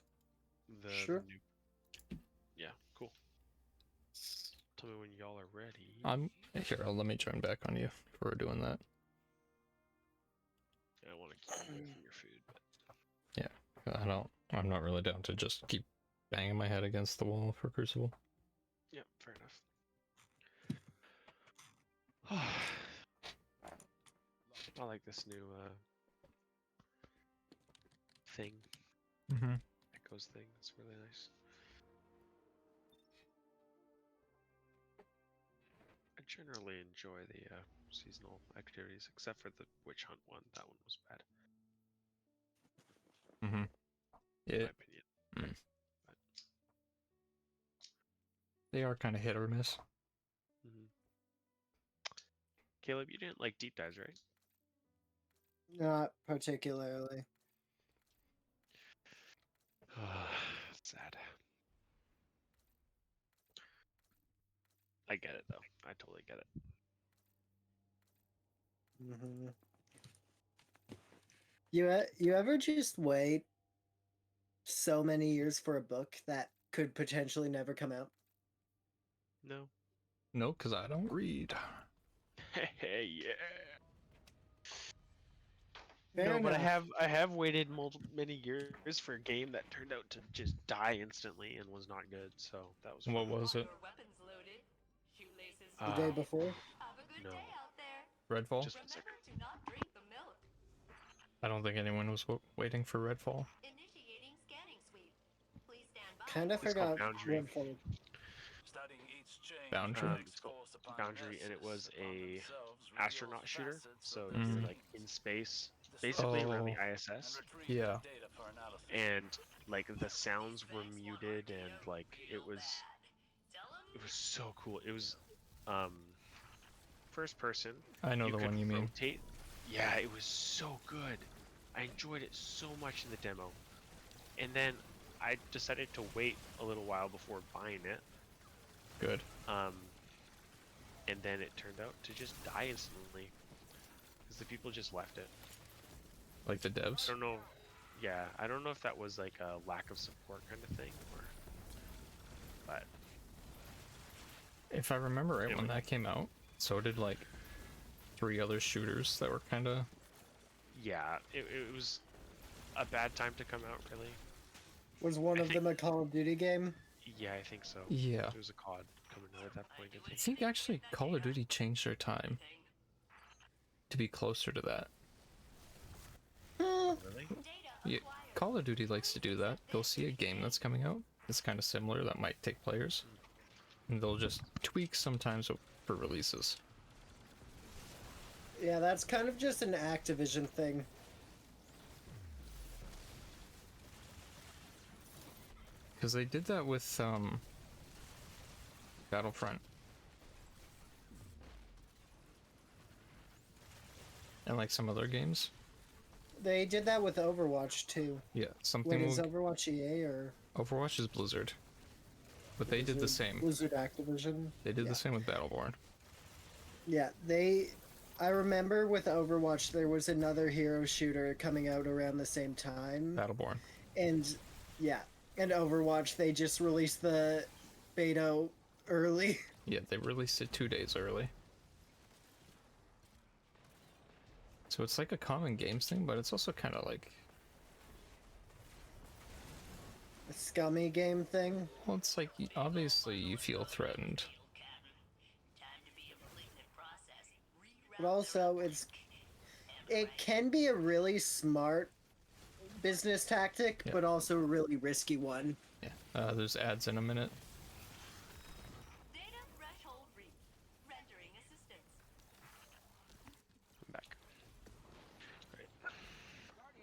The Sure. new... Yeah, cool. Tell me when y'all are ready. I'm here. Let me join back on you if we're doing that. I want to keep away from your food, but Yeah, I'm not really down to just keep banging my head against the wall for Crucible. yeah, fair enough. I like this new thing, Mm-hmm. Echoes thing. It's really nice. I generally enjoy the seasonal activities, except for the witch hunt one. That one was bad, Mm-hmm. in Yeah, my opinion. they are kind of hit or miss. Caleb, you didn't like deep dives, right? Not particularly. Sad. I get it though. I totally get it. Mm-hmm. You ever just wait so many years for a book that could potentially never come out? No. No, because I don't read. Hey, yeah. Fair No, but enough. I have waited many years for a game that turned out to just die instantly and was not good. So that was. What fun. was it? The day before? No. Redfall? Just 1 second. I don't think anyone was waiting for Redfall. Kind of It's called forgot. Boundary. Boundary? It's called Boundary, and it was a astronaut shooter. So Mm. you're like in space, basically around the ISS, Yeah. and like the sounds were muted, and like it was so cool. It was first person. I know You the could one you mean. rotate. Yeah, it was so good. I enjoyed it so much in the demo, and then I decided to wait a little while before buying it. Good. And then it turned out to just die instantly because the people just left it. Like the devs? I don't know. Yeah, I don't know if that was like a lack of support kind of thing, or. But If I remember right, Anyway. when that came out, so did like 3 other shooters that were kind of. yeah, it was a bad time to come out, really. Was one of them a Call of Duty game? Yeah, I think so. Yeah. There was a COD coming out at that point. I I think. think actually Call of Duty changed their time to be closer to that. Really? Yeah, Call of Duty likes to do that. They'll see a game that's coming out that's kind of similar that might take players, and they'll just tweak sometimes for releases. Yeah, that's kind of just an Activision thing. Because they did that with Battlefront. And like some other games. They did that with Overwatch too. Yeah, Wait, something is will... Overwatch EA or Overwatch is Blizzard. But they did the same. Blizzard Activision? They did Yeah. the same with Battleborn. Yeah, I remember with Overwatch there was another hero shooter coming out around the same time. Battleborn. And yeah, and Overwatch they just released the beta early. Yeah, they released it 2 days early. So it's like a common games thing, but it's also kind of like... A scummy game thing. Well, it's like, obviously you feel threatened. But also it can be a really smart business tactic, Yeah. but also a really risky one. Yeah, there's ads in a minute. I'm back. Right.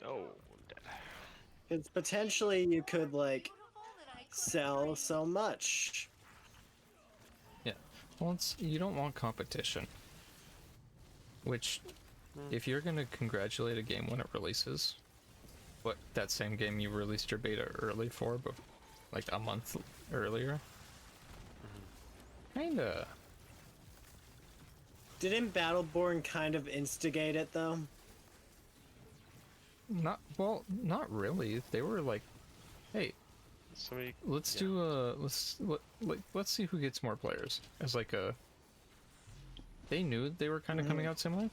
Oh, I'm dead. Because potentially you could like sell so much. Yeah. Well, you don't want competition. Which if you're gonna congratulate a game when it releases, what, that same game you released your beta early for, but like a month earlier? Kinda. Didn't Battleborn kind of instigate it though? Not well, not really. They were like, "Hey, Somebody. let's yeah. do let's see who gets more players." As like a, they knew they were kind of coming out similar.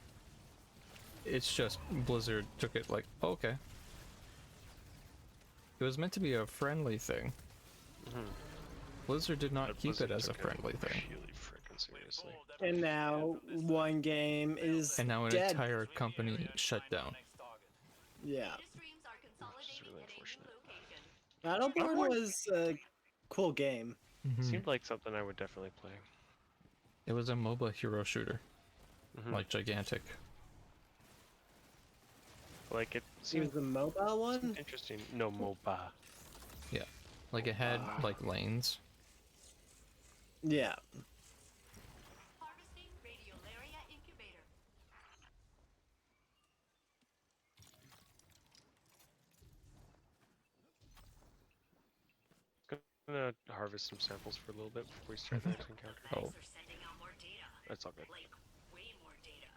It's just Blizzard took it like, oh, okay. It was meant to be a friendly thing. Blizzard did not But keep Blizzard it as a took it friendly thing. Really freaking seriously. And now one game is And now an dead. entire company shut down. Yeah. Which is really unfortunate. Battleborn was a cool game. Seemed like something I would definitely play. It was a MOBA hero shooter, like gigantic. Like it It was seemed the mobile one? interesting. No MOBA. Yeah, like it had like lanes. Yeah. Harvesting radiolaria incubator. Gonna harvest some samples for a little bit before we start the next encounter. Oh, They're sending out more data. That's all good. Like, way more data.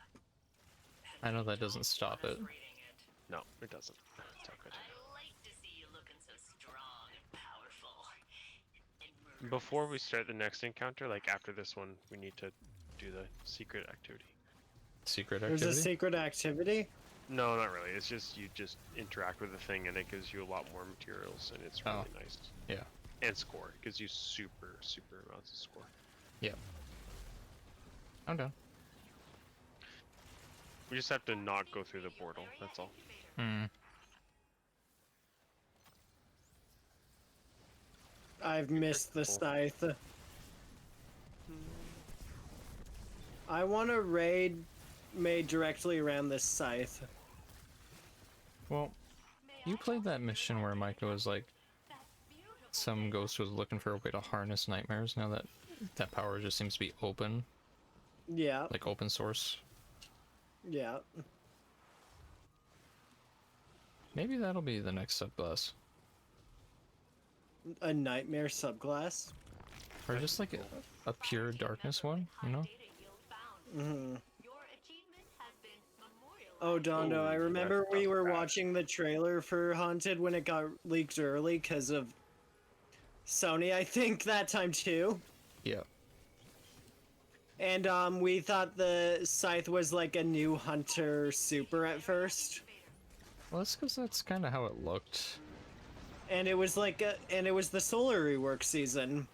I know that doesn't stop it. Rating it. No, it doesn't. It's all good. I like to see you looking so strong and powerful. And Before we start the next encounter, like after this one, we need to do the secret activity. Secret There's activity. a secret activity? No, not really. It's just you just interact with the thing, and it gives you a lot more materials, and it's really nice. Yeah. And score. It gives you super amounts of score. Yeah. I'm done. We just have to not go through the portal. That's all. I've missed the scythe. I want a raid made directly around this scythe. Well, you played that mission where Micah was like, some ghost was looking for a way to harness nightmares. Now that power just seems to be open, Yeah. like open source. Yeah. Maybe that'll be the next subclass, A nightmare subclass. or just like a pure darkness one, you know? data yield found. Your achievement has been memorialized. Oh, Dondo, I remember that's we not were bad. watching the trailer for Haunted when it got leaked early because of Sony, I think, that time too. Yeah. And we thought the scythe was like a new Hunter super at first. Well, that's because that's kind of how it looked. And it was like and it was the solar rework season.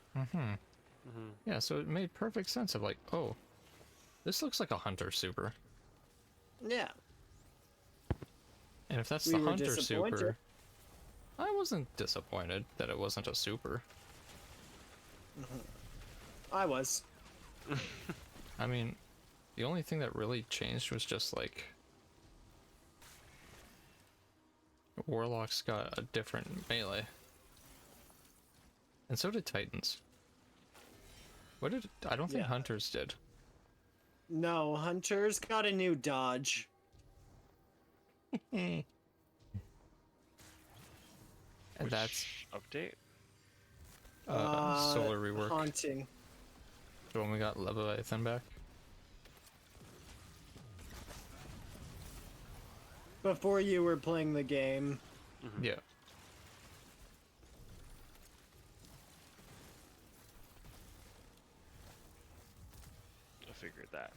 Yeah, so it made perfect sense of like, oh, this looks like a hunter super. Yeah. And if that's We the were hunter disappointed. super, I wasn't disappointed that it wasn't a super. I was. I mean, the only thing that really changed was just like Warlocks got a different melee. And so did Titans. I don't think Yeah. Hunters did. No, Hunter's got a new dodge. And Which that's update. solar rework. Haunting. The one we got Leviathan back. Before you were playing the game. Yeah. I figured that.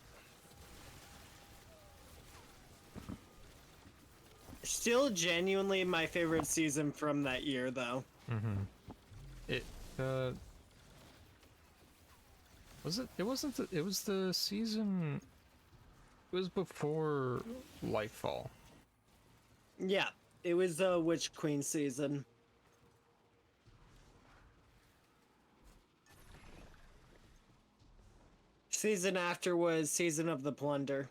Still genuinely my favorite season from that year, though. It was it. It wasn't. It was the season. It was before Lightfall. Yeah, it was the Witch Queen season. Season after was Season of the Plunder.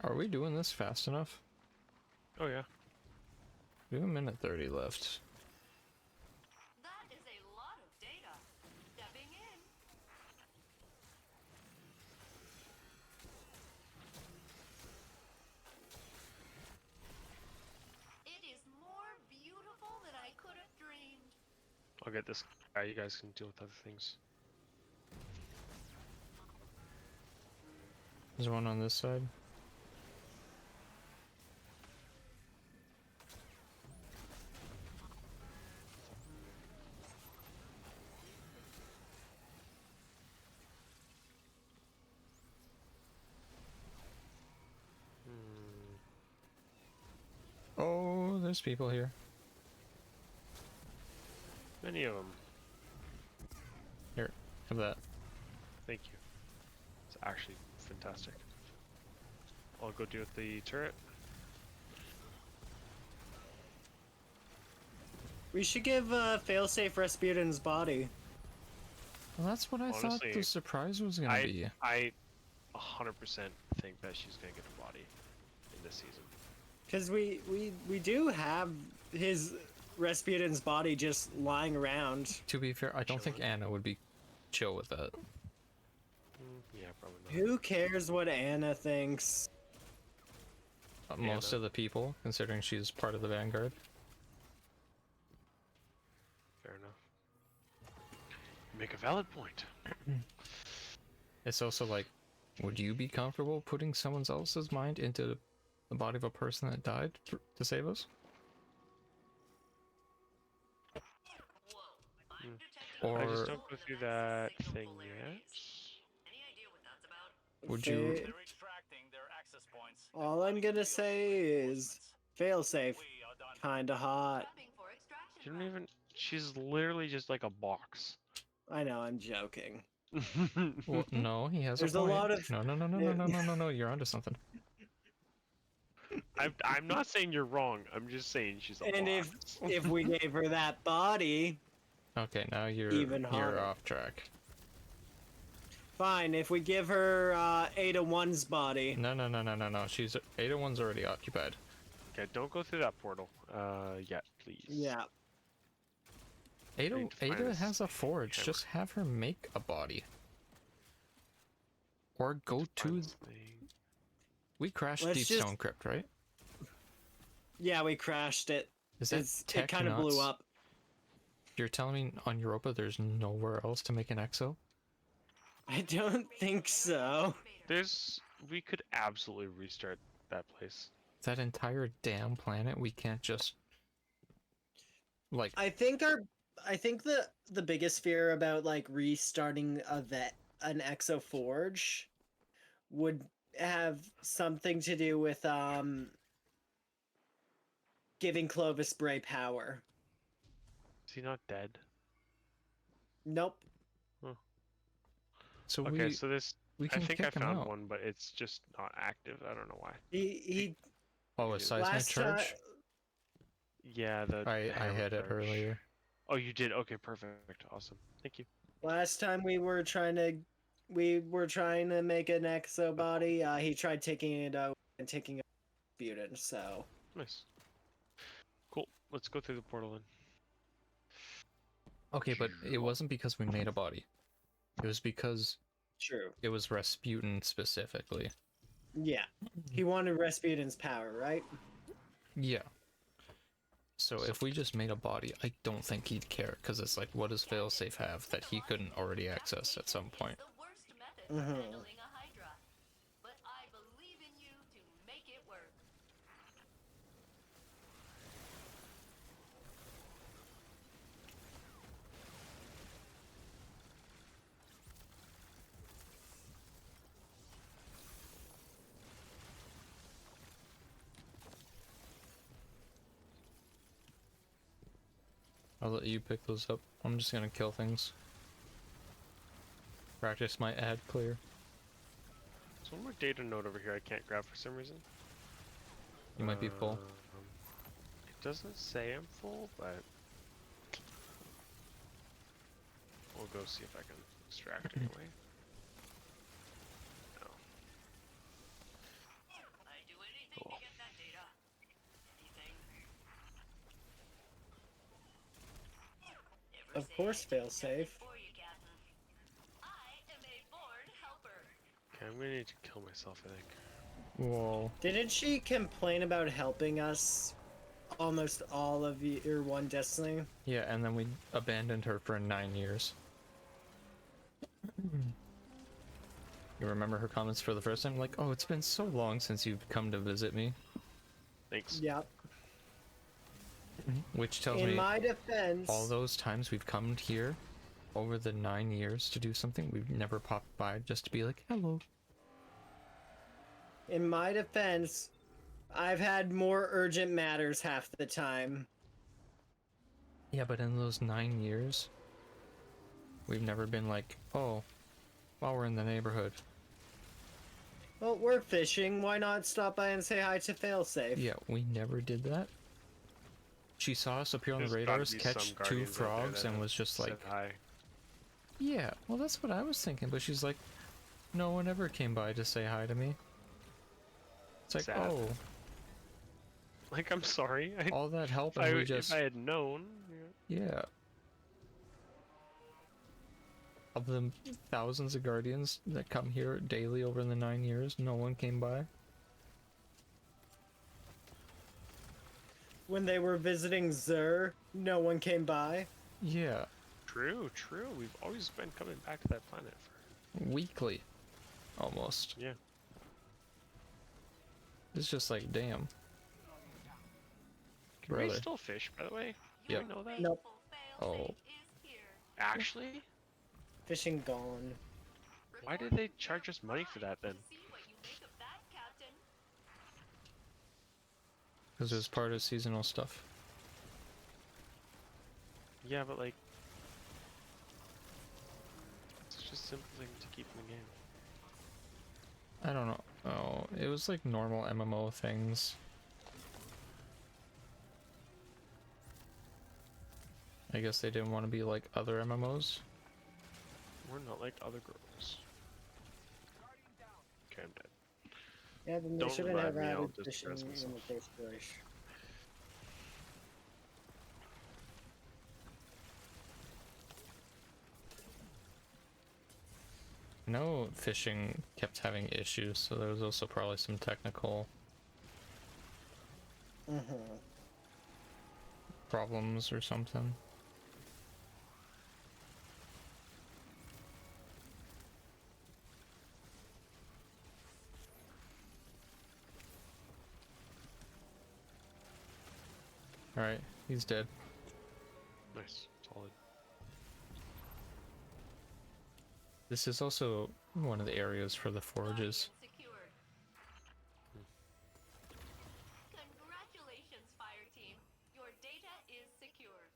Are we doing this fast enough? Oh yeah. We have a minute 30 left. That is a lot of data. Stepping in. get this guy. You guys can deal with other things. There's one on this side. Oh, there's people here. Many of them. Here, have that. Thank you. It's actually fantastic. I'll go deal with the turret. We should give failsafe Rasputin's body. Well, that's what I thought Honestly, the surprise was gonna be. I 100% think that she's gonna get a body in this season. Because we do have his Rasputin's body just lying around. To be fair, I don't think Anna would be chill with that. Yeah, probably not. Who cares what Anna thinks? Most of the people, considering she's part of the Vanguard. Fair enough. Make a valid point. It's also like, would you be comfortable putting someone else's mind into the body of a person that died to save us? Whoa, I'm detecting I just Or don't go through that thing yet. any idea what that's about? would you? Fa- They're extracting their access points. All I'm gonna say is failsafe. We are done. Kinda hot. Prepping for extraction. She don't even. She's literally just like a box. I know, I'm joking. Well, no, he has There's a a point. lot of- No, you're onto something. I'm not saying you're wrong. I'm just saying she's a And box. if we gave her that body, Okay, now Even you're hotter. off track. fine. If we give her Ada 1's body, No. She's Ada-1's already occupied. Okay, don't go through that portal. Yet, please. yeah. Ada need to find Ada this has a forge. camera. Just have her make a body. Or go to. Find this thing. We crashed Let's Deep just- Stone Crypt, right? Yeah, we crashed it. Is that It kind of blew nuts? up. You're telling me on Europa there's nowhere else to make an exo? I don't think so. We could absolutely restart that place. That entire damn planet, we can't just like I think the biggest fear about like restarting an Exo Forge would have something to do with giving Clovis Bray power. Is he not dead? Nope. so Okay, so this. we I can think I kick him found out. one, but it's just not active. I don't know why. He Oh, a seismic last charge? time Yeah, the. I hammer had it charge. earlier. Oh, you did. Okay, perfect. Awesome. Thank you. last time we were trying to make an Exo body. He tried taking it out and taking a Rasputin. So Nice. Cool. Let's go through the portal then. Okay, but it wasn't because we made a body. It was because true. it was Rasputin specifically. Yeah, he wanted Rasputin's power, right? Yeah. So if we just made a body, I don't think he'd care, because it's like, what does failsafe have that he couldn't already access at some point? The worst method of Mhm. handling a Hydra. But I believe in you to make it work. I'll let you pick those up. I'm just gonna kill things. Practice my ad clear. There's one more data node over here I can't grab for some reason. You might be full. It doesn't say I'm full, but we'll go see if I can extract anyway. No. I'd do anything Cool. to get that data. Anything. Ever Of say course, I did failsafe. nothing for you, Captain. I am a born helper. Okay, I'm gonna need to kill myself, I think. Whoa. Didn't she complain about helping us almost all of year one Destiny. Yeah, and then we abandoned her for 9 years. You remember her comments for the first time? Like, oh, it's been so long since you've come to visit me. Thanks. Yep. Which tells In me my defense, all those times we've come here over the 9 years to do something, we've never popped by just to be like, hello. in my defense, I've had more urgent matters half the time. Yeah, but in those 9 years, we've never been like, oh, while we're in the neighborhood. Well, we're fishing. Why not stop by and say hi to Failsafe? Yeah, we never did that. She saw us appear on There's the gotta radars, be catch some 2 Guardians out there frogs, that and have was just said like, hi. yeah, well, that's what I was thinking, but she's like, no one ever came by to say hi to me. It's like, Sad. oh, Like, I'm sorry. all that help and we just, If I had known. yeah. Of the thousands of Guardians that come here daily over the 9 years, no one came by. When they were visiting Zur, no one came by. Yeah, True, true. We've always been coming back to that planet for. weekly, almost. Yeah. It's just like, damn. Can we Brother. still fish, by the way? Do Yep. we know that? Nope. Oh. Actually? Fishing gone. Why did they charge us money for that then? Because it was part of seasonal stuff. Yeah, but like. It's just a simple thing to keep in the game. I don't know. Oh, it was like normal MMO things. I guess they didn't want to be like other MMOs. We're not like other girls. Okay, I'm dead. Yeah, then they Don't shouldn't have revive me, I'll added just fishing dress in myself. the first place. No, fishing kept having issues, so there was also probably some technical problems or something. Alright, he's dead. Nice. Solid. This is also one of the areas for the forages. Congratulations, fire team. Your data is secure.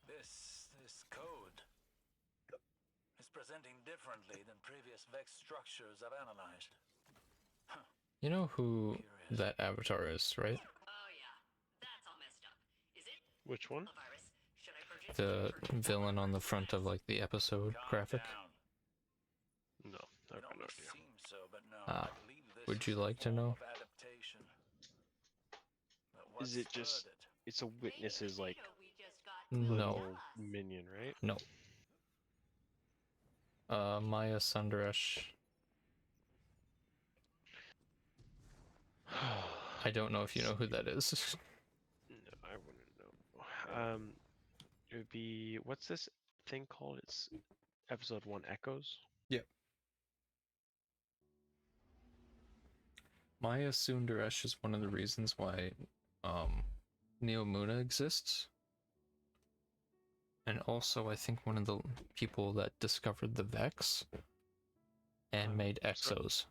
This code is presenting differently than previous Vex structures I've analyzed. You know who that avatar is, right? Oh yeah, that's all messed up. Is it Which one? a virus? Should I purchase The villain on the front of like the episode graphic. No, I've got no idea. Seems so, but no, Ah, I believe this would is you a like to form know? of adaptation. But Is what it just- spurred it? It's a witness's like we just got No. little minion, right? No. Maya Sundaresh. I don't know if you know who that is. No, I wouldn't know. It would be, what's this thing called? It's episode 1 Echoes. Yep. Maya Sundaresh is one of the reasons why Neomuna exists. And also I think one of the people that discovered the Vex and made Exos.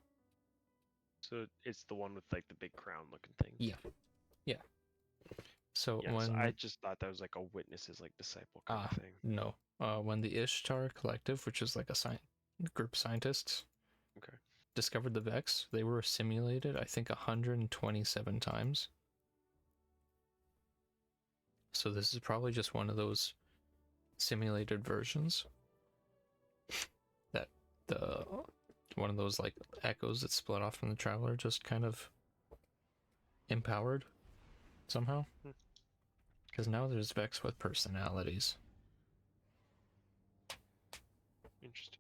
So it's the one with like the big crown looking thing. Yeah. Yeah. So Yes, when I just thought that was like a witness's like disciple kind of thing. no. When the Ishtar Collective, which is like a group of scientists, Okay. discovered the Vex, they were simulated, I think, 127 times. So this is probably just one of those simulated versions that one of those like echoes that split off from the Traveler just kind of empowered somehow. Because now there's Vex with personalities. Interesting.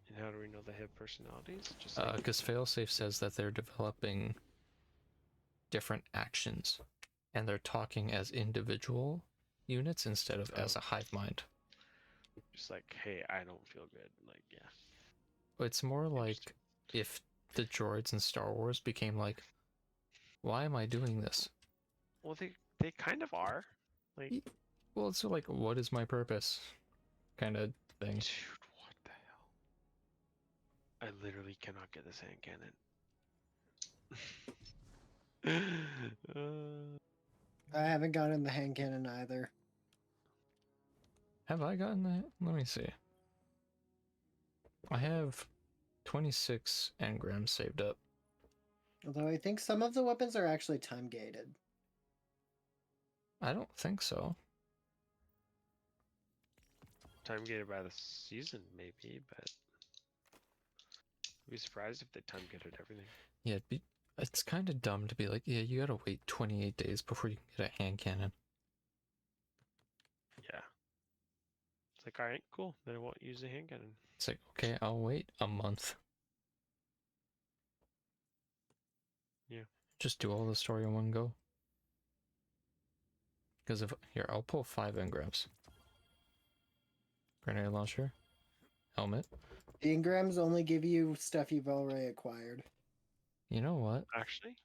And how do we know they have personalities? Just Because Failsafe says that they're developing different actions and they're talking as individual units instead of as a hive mind. Just like, hey, I don't feel good. Like, yeah. It's more like if the droids in Star Wars became like, why am I doing this? Well, they kind of are. Like, Well, it's like, what is my purpose? Kind of thing. dude, what the hell? I literally cannot get this hand cannon. I haven't gotten the hand cannon either. Have I gotten that? Let me see. I have 26 engrams saved up. Although I think some of the weapons are actually time gated. I don't think so. Time gated by the season, maybe, but I'd be surprised if they time gated everything. Yeah, it's kind of dumb to be like, yeah, you gotta wait 28 days before you can get a hand cannon. Yeah. It's like, alright, cool. Then I won't use the hand cannon. It's like, okay, I'll wait a month. Yeah. Just do all the story in one go. Because if here, I'll pull 5 engrams. Grenade launcher, helmet. The engrams only give you stuff you've already acquired. You know what? Actually?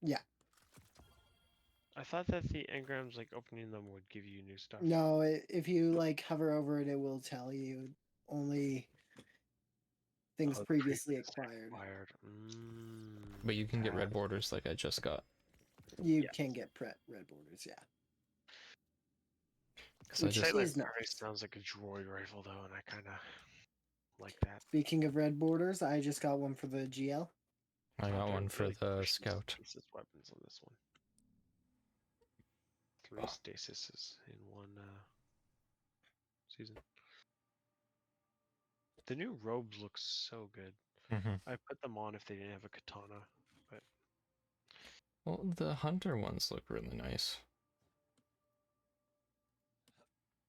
Yeah. I thought that the engrams, like, opening them would give you new stuff. No, if you like hover over it, it will tell you only things previously acquired. But you can get red borders like I just got. You can get red borders, yeah. Which is nice. Sounds like a droid rifle, though, and I kind of like that. Speaking of red borders, I just got one for the GL. I got one for the scout. Stasis weapons on this one. 3 stasises in one season. The new robes look so good. I put them on if they didn't have a katana, but well, the hunter ones look really nice.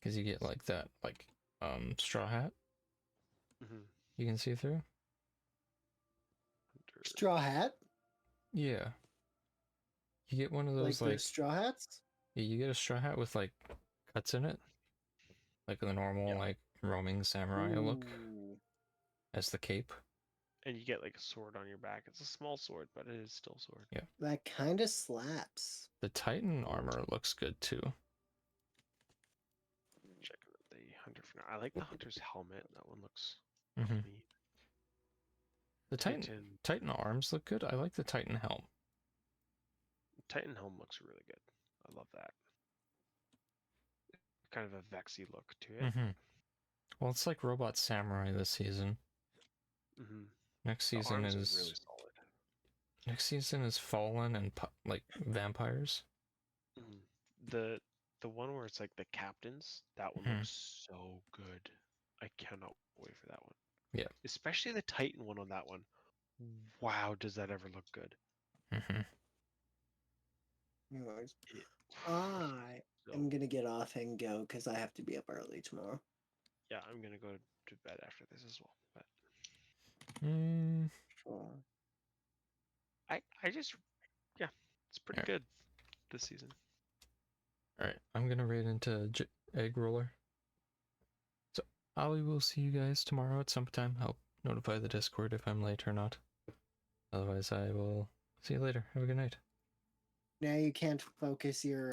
Because you get like that, like straw hat. You can see through. Straw hat? Yeah. You get one of those like straw hats? Yeah, you get a straw hat with like cuts in it. Like the normal like roaming samurai look. As the cape. And you get like a sword on your back. It's a small sword, but it is still a sword. Yeah. That kind of slaps. The Titan armor looks good too. Checking the hunter for now. I like the hunter's helmet. That one looks neat. The Titan arms look good. I like the Titan helm. Titan helm looks really good. I love that. Kind of a Vexy look to it. Well, it's like Robot Samurai this season. Next season is really solid. Next season is Fallen and like vampires. The one where it's like the captains, that one looks so good. I cannot wait for that one. Yeah. Especially the Titan one on that one. Wow, does that ever look good? Anyways, I am gonna get off and go because I have to be up early tomorrow. Yeah, I'm gonna go to bed after this as well. But I just it's pretty good this season. Alright, I'm gonna raid into Egg Roller. So I will see you guys tomorrow at some time. I'll notify the Discord if I'm late or not. Otherwise, I will see you later. Have a good night. Now you can't focus your